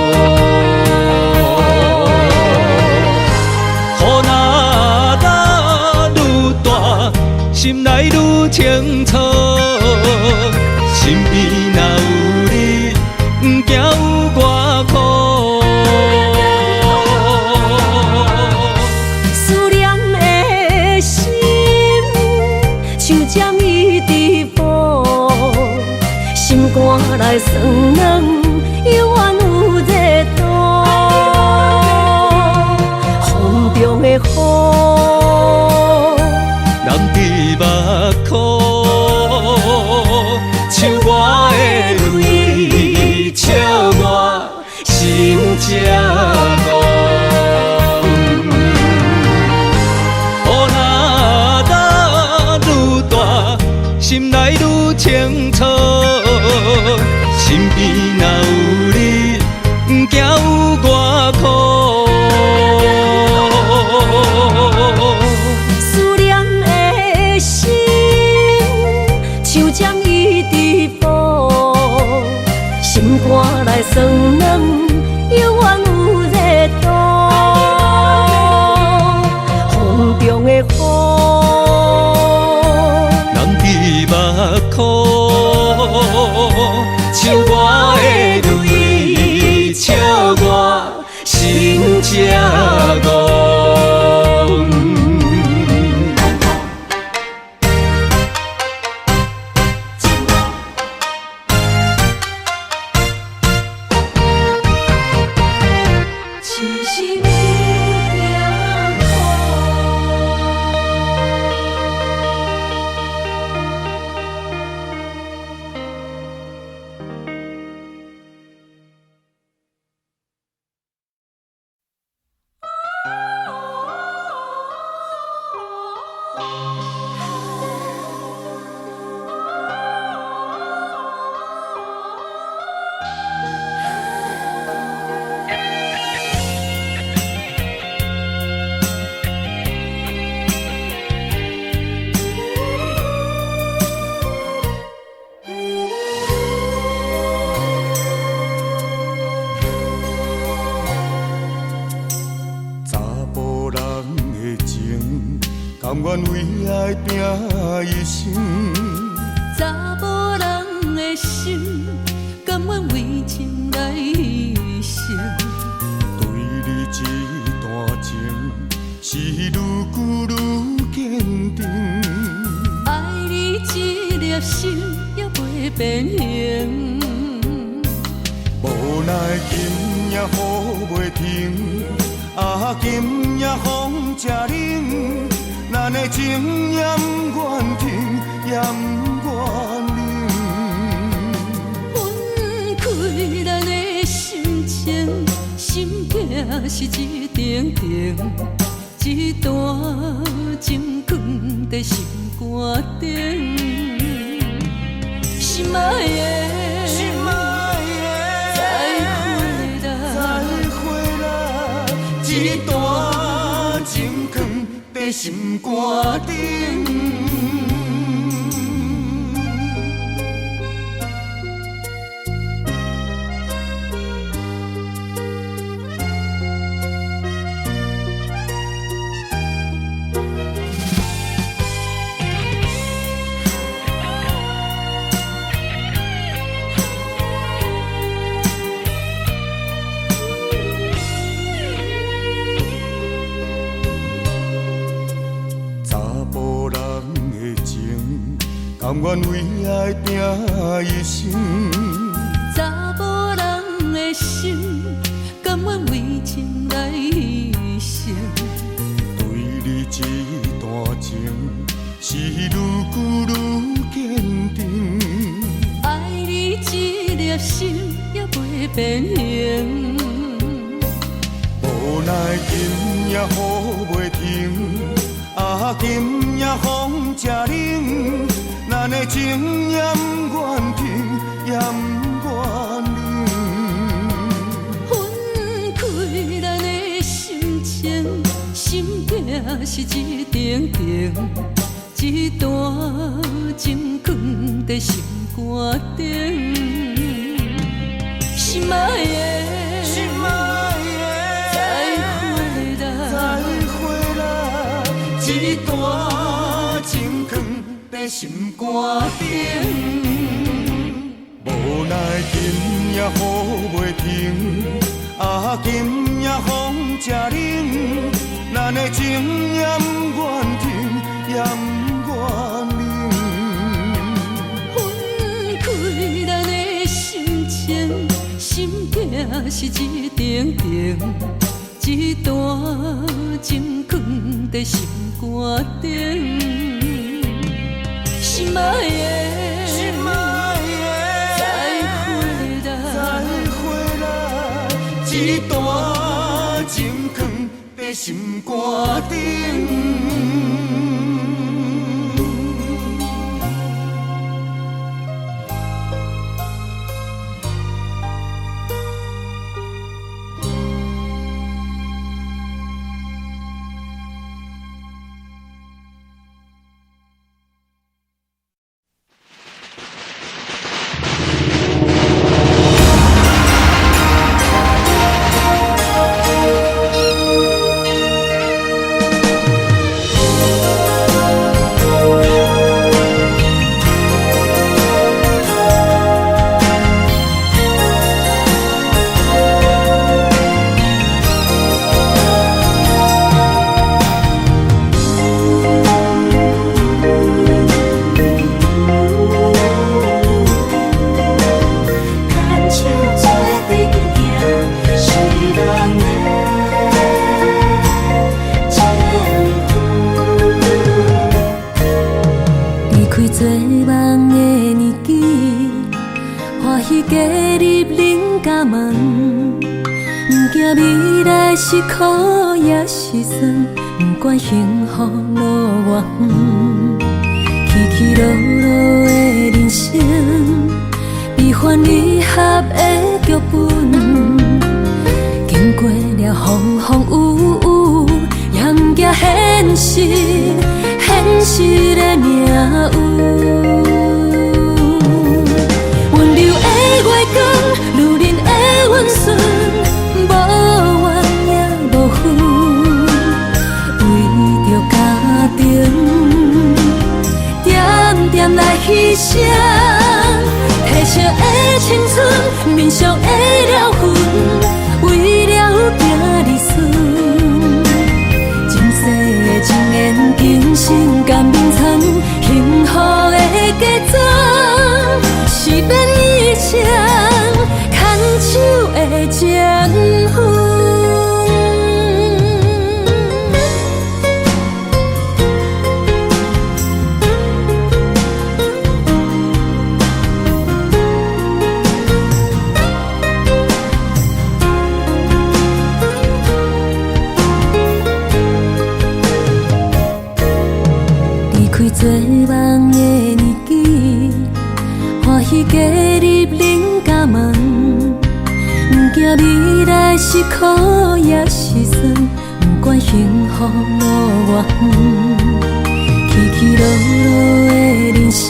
心内愈清楚，身边若有你，不惊有我苦。思念的心像针伊直补，心肝内酸软，犹原有热度。风中的雨，目眶，像我的泪，笑我心这乱。雨若打愈大，心内愈清楚，身边若有你，不惊有我苦。心肝内酸软，犹原有热度。风中的雨，淋伫目眶，像我的泪，笑我心这乱。甘愿为爱拼一生，查某人的心，甘愿为情来牺牲。对你这段情，是愈久愈坚定。爱你一粒心也袂变形，无奈今夜雨袂停，啊，今夜风正冷，咱的情也不愿停，也不愿冷。分开咱的心情，心境是一定定，一段情放在心肝顶，心爱的。一段情放在心肝顶。甘愿为爱拼一生，查某人的心，甘愿为情来牺牲。对你这段情，是愈久愈坚定。爱你一粒心也袂变形。无奈今夜雨袂停，啊，今夜风正冷。咱的情也不愿停，也不愿冷。分开咱的心情，心境是一定定，一段情放在心肝顶。心爱的，再回来，一段情放在心肝顶。无奈今夜雨袂停，啊，今夜风正冷，咱的情也不愿停，也不愿冷。分开咱的心情，心境是一定定，一段情放在心肝顶。心爱的，再回来，一段情放在心肝顶。是苦也是酸，不管幸福路偌远，起起落落的人生，悲欢离合的剧本，经过了风风雨雨，也不惊现实，现实的命运。温柔的月光，女人的温顺。点来牺牲，褪色的青春，面上的了痕，为了行日顺。今世的情缘，今生甘眠藏，幸福的假装，是变以前牵手的的情分。做梦的年纪，欢喜加入恁家门，不惊未来是苦也是酸，不管幸福路偌远，起起落落的人生，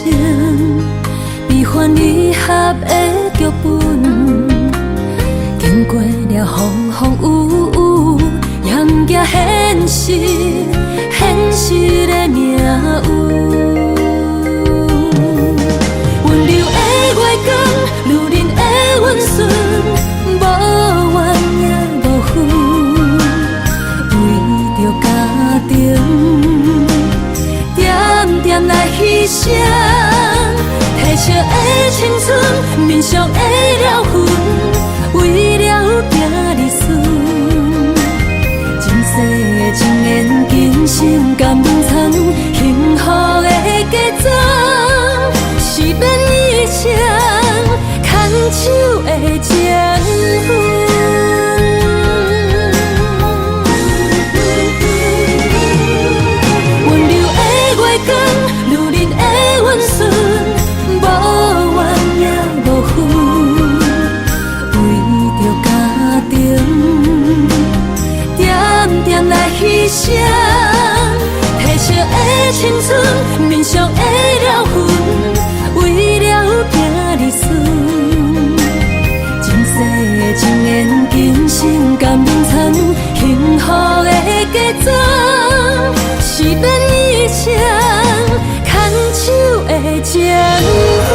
悲欢离合的剧本，经过了风风雨雨，也不惊现实，现实的命运。温柔的月光，女人的温顺，无怨也无恨，为着家庭，点点来牺牲。褪色的青春，面上的了痕，为了行日顺。前世的情缘，今生甘愿藏，幸福的假装，是免一生牵手的情分。温柔的月光，女人的温顺，无怨也无恨，为着家庭，点点来牺牲。褪色的青春，面上的了痕，为了行日顺。前世的情缘，今生甘愿藏，幸福的假装，是免一生牵手的情分。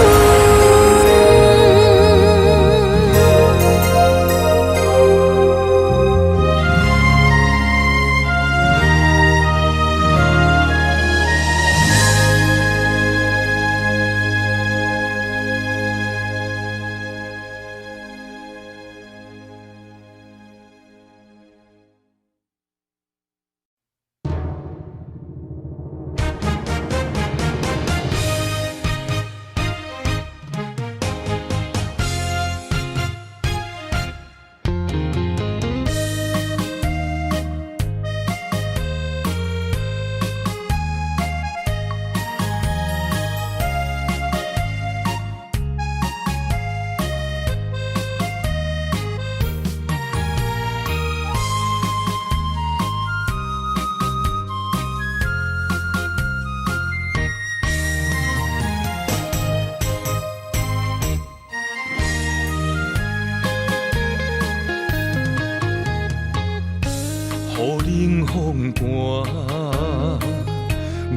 雨冷风寒，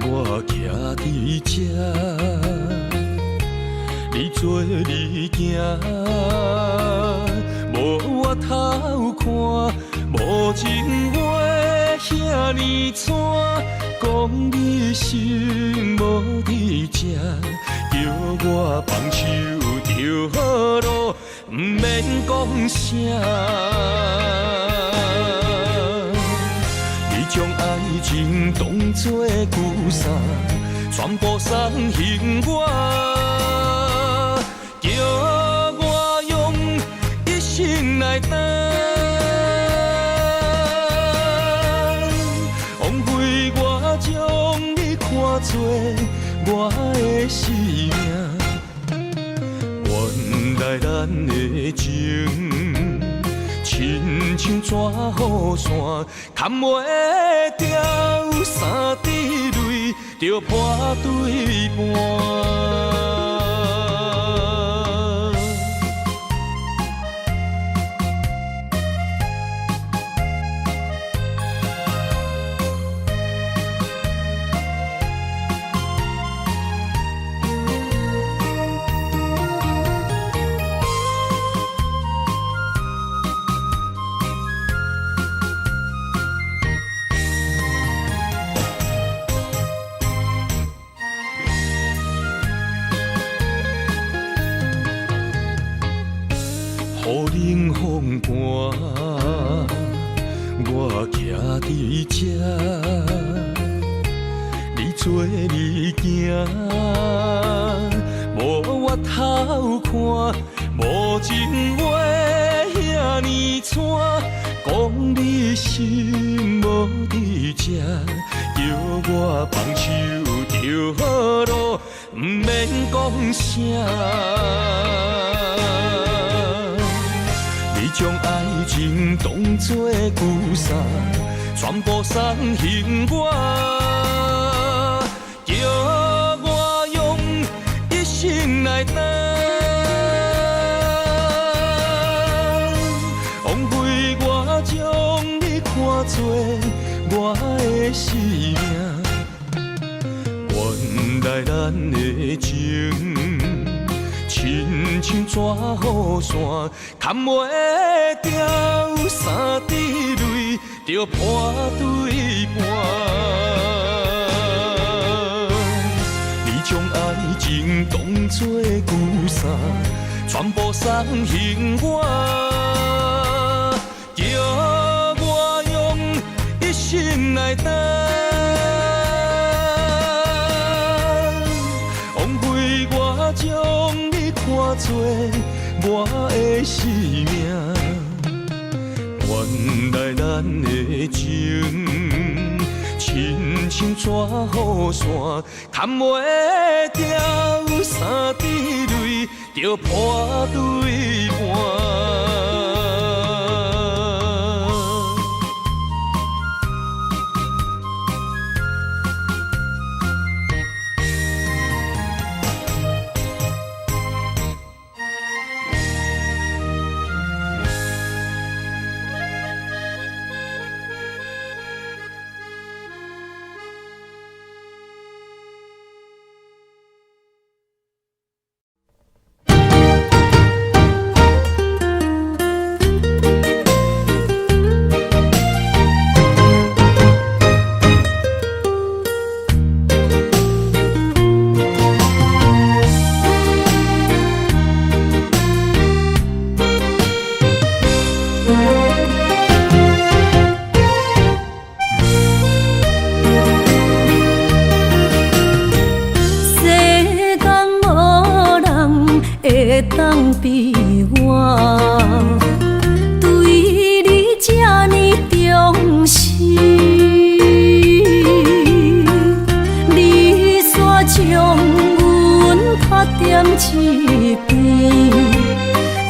我徛伫这，你做你行，无我头看，无情话遐尼惨，讲你心无伫这，叫我放手就好咯，不免讲啥。将爱情当作旧衫，全部送还我，叫我用一生来等，枉费我将你看作我的生命，原来咱的情。亲像纸雨伞，砍袂掉三滴泪，就破对半。寒，我徛伫这，你做你行，无我头看，无情话遐尼惨，讲你心无伫这，叫我放手就好咯，毋免讲啥。你将爱情当作旧衫，全部送还我，叫我用一生来等。枉费我将你看作我的生命，原来咱的情亲像纸雨伞，砍袂掉三滴泪，就破对半。你将爱情当作旧衫，全部送还我，叫我用一生来等。枉费我将你看作我的生命，原来咱的情亲像纸雨伞，砍袂掉三滴泪，就破对半。当比我对你这呢重视，你煞将阮拍点一边，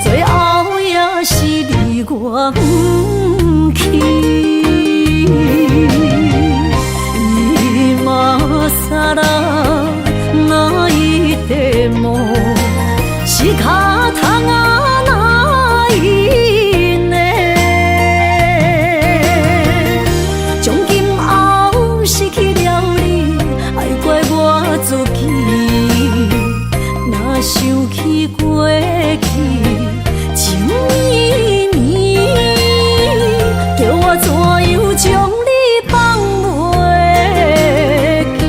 最后也是你我不去。今さら泣いても仕方がないね。从今后失去了你，爱怪我自己。若想起过去，情绵绵，叫我怎样将你放袂记？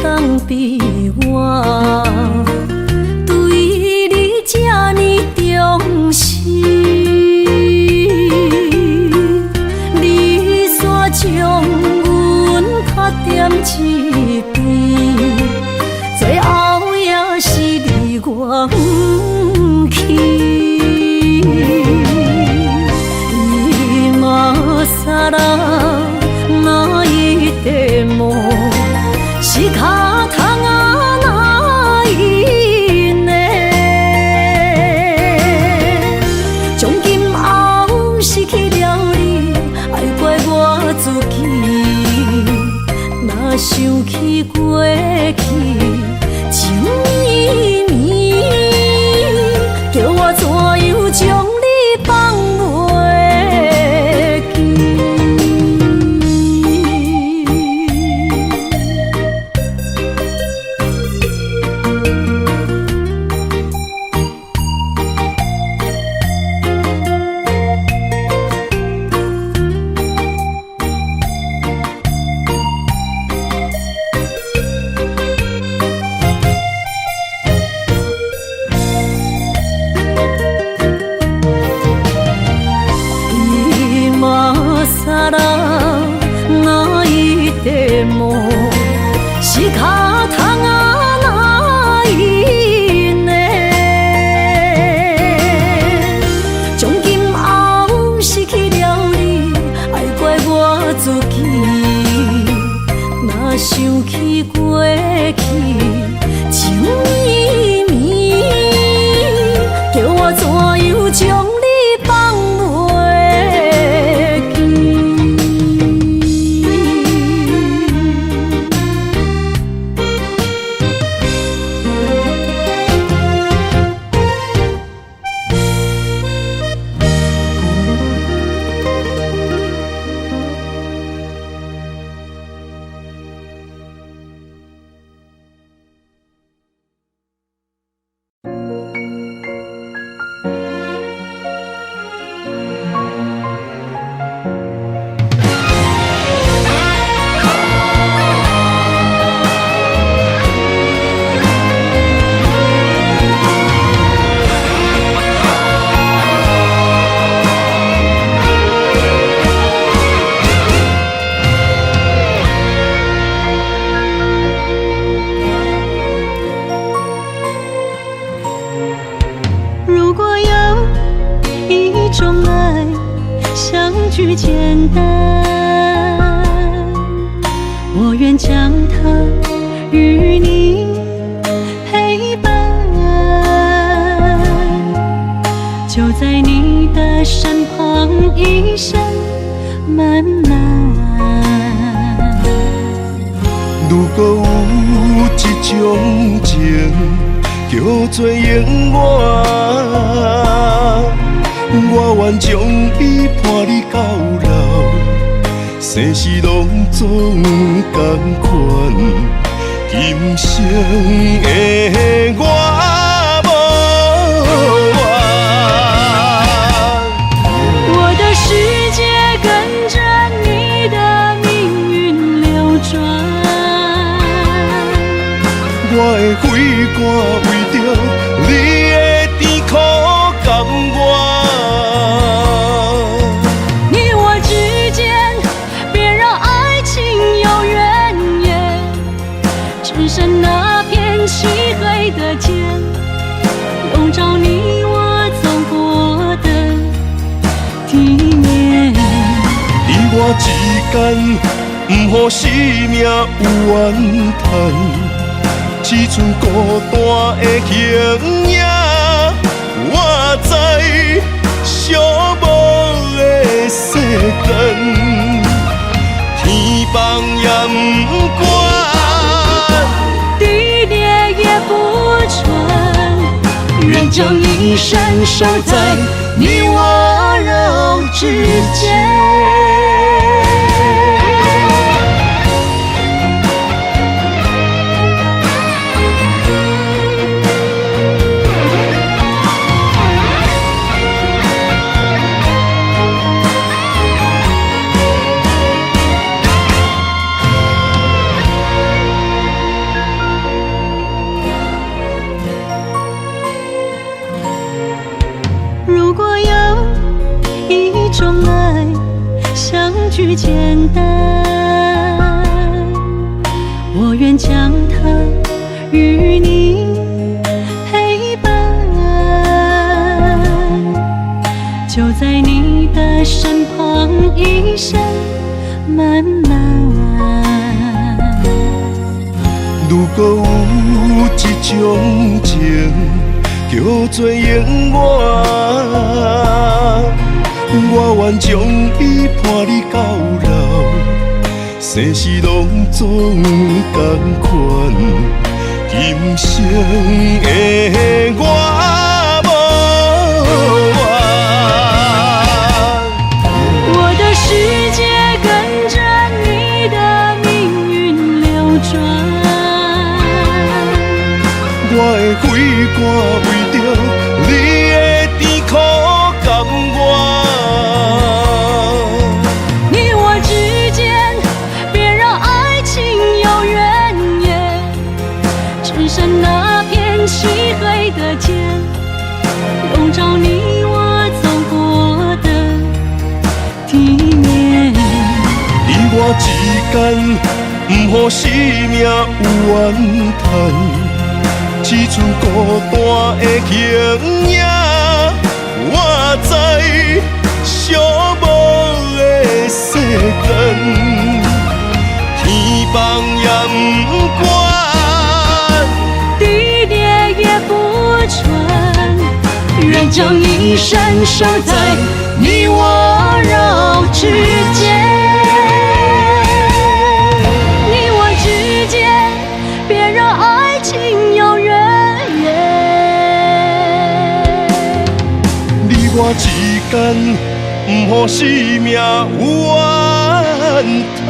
当比我对你这呢重视，你煞将阮拍点一边，最后也是你我不去。今さら泣いても仕方がないね。从今后失去了你，爱怪我自己。若想起过去，情绵绵，叫我怎样将你种爱相聚简单，我愿将它与你陪伴，就在你的身旁一生漫漫。如果有一种情叫做永远，我愿将伊伴你到老，生死拢总同款，今生的我无怨。我的世界跟着你的命运流转，我的血汗为着你的甜苦甘愿。你我之间别让爱情有怨言，只剩那片漆黑的天，笼罩你我走过的地面。你我之间，不予生命有怨叹。只剩孤单的形影，我知寂寞的世间，天放也不管，地裂也不穿，愿将一生守在你我肉之间。如果有一种爱相聚简单，我愿将它与你陪伴，就在你的身旁一生漫漫。如果有一种情叫做永远，我愿将伊伴你到老，生死拢总同款，今生的我无怨。我的世界跟着你的命运流转，我的血汗为着你的甜苦甘愿。你我之间别让爱情有怨言，只剩那片漆黑的天，笼罩你我走过的地面。你我之间，不予生命有怨叹。只剩孤单的形影，我知寂寞的世间，天放也不管，地裂也不穿，愿将一生守在你我肉之间。你我之间，别让爱情有怨言。你我之间，不予生命有怨叹。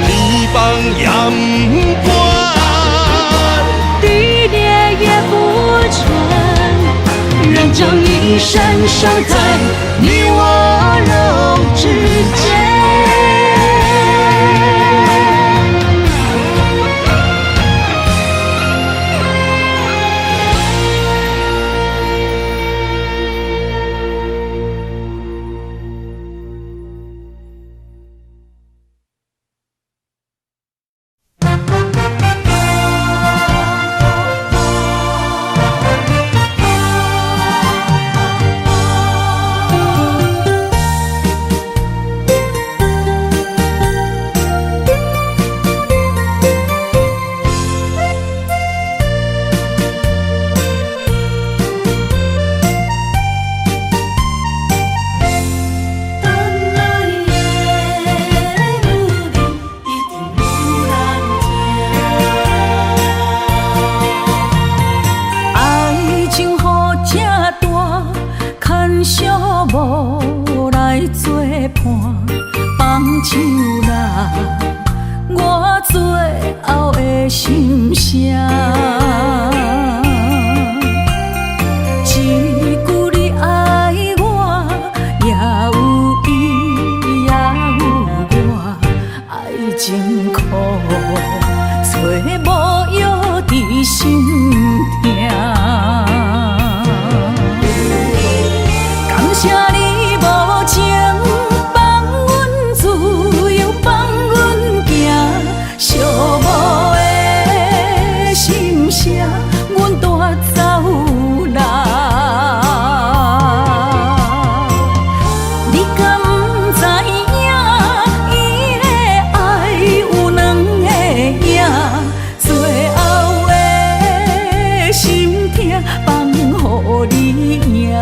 天放也不管，地裂也不穿，愿将一生守在你我肉之间。放手啦，我最后的心声。一句你爱我，也有伊，也有我，爱情苦，找无药伫心痛。感谢你无情，放阮自由，放阮行，寂寞的心声，阮带走啦。你敢不知影，伊的爱有两个影，最后的心痛放予你赢。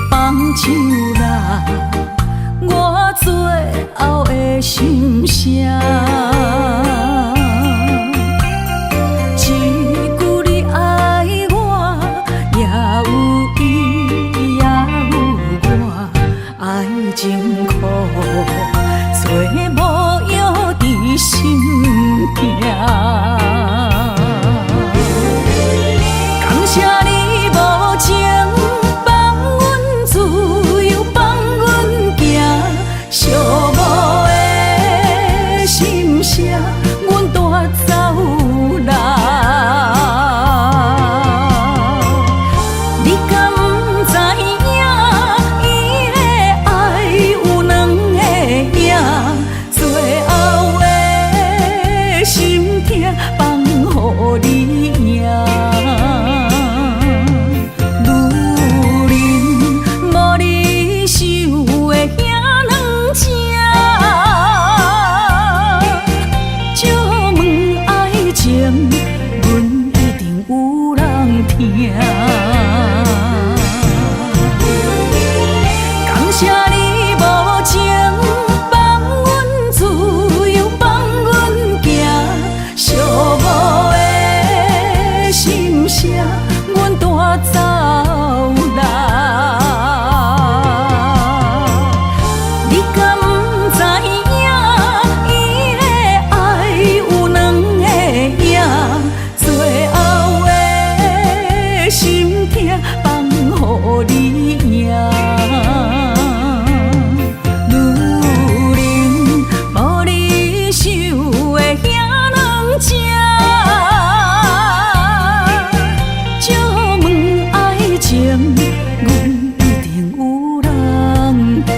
放手啦，我最后的心声。一句你爱我，也有伊，也有我，爱情苦，找无药伫心痛。感谢你无情。寂寞的心声，阮带走啦。你敢不知影，伊的爱有两个影，最后的心痛放予你赢。女人无你受的惊。阮一定有人听。感谢你无情，放阮自由，放阮行，寂寞的心声，阮带走啦。你敢不知影，伊的爱有两个影。最后的心痛放予你赢。女人无你受的遐两只，借问爱情，阮一定有人听。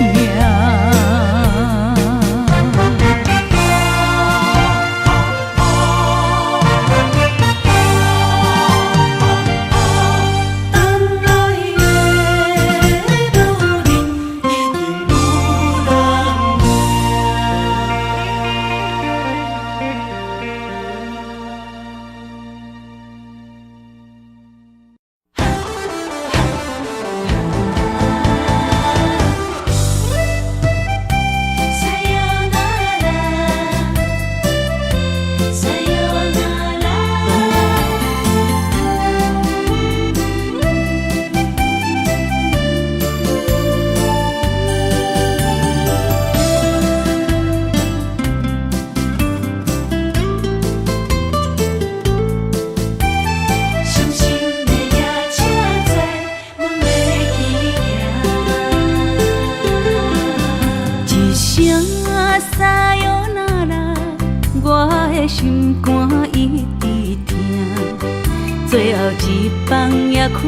一放也开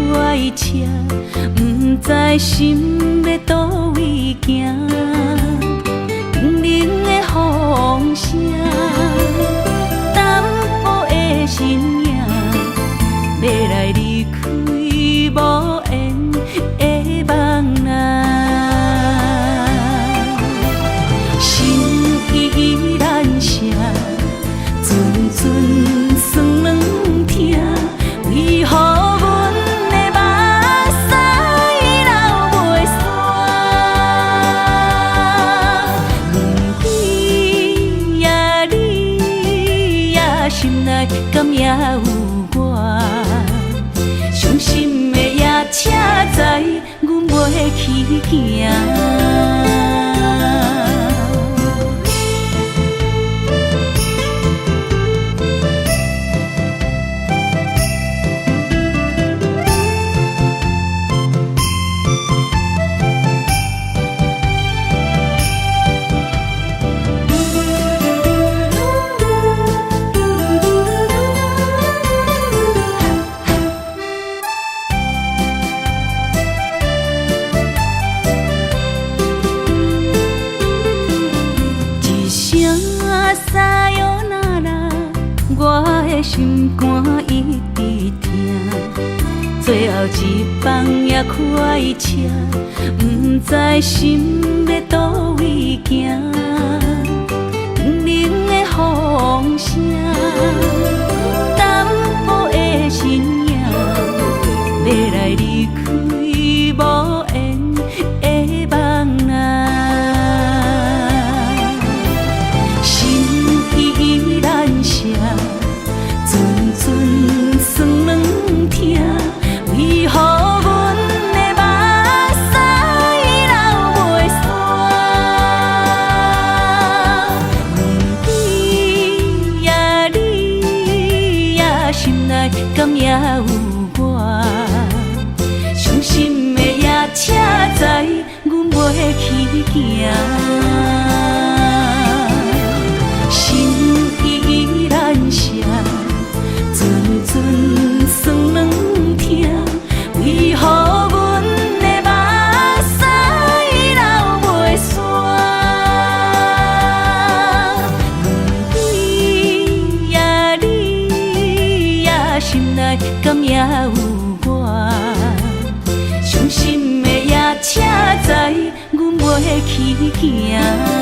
车，不知心要倒位行。冷冷的风声，淡薄的身影，要来离开无缘的梦啊。心依然舍，阵阵酸软痛，为何阮的目屎流袂煞？不知呀你呀心内敢也有我？伤心的夜车载，阮袂去行。撒哟那拉，我的心肝一直疼。最后一放也开车，不知心要倒位行。冷冷的风声，淡薄的身影，要来离开无缘的梦啊。阵阵酸软痛，为何阮的目屎流袂煞？不知呀你呀心内敢也有我？伤心的夜车载，阮袂去行。心依然舍，阵阵酸软痛，为何阮的目屎流袂煞？不知呀你呀心内敢也有我？伤心的夜车载，阮袂去行。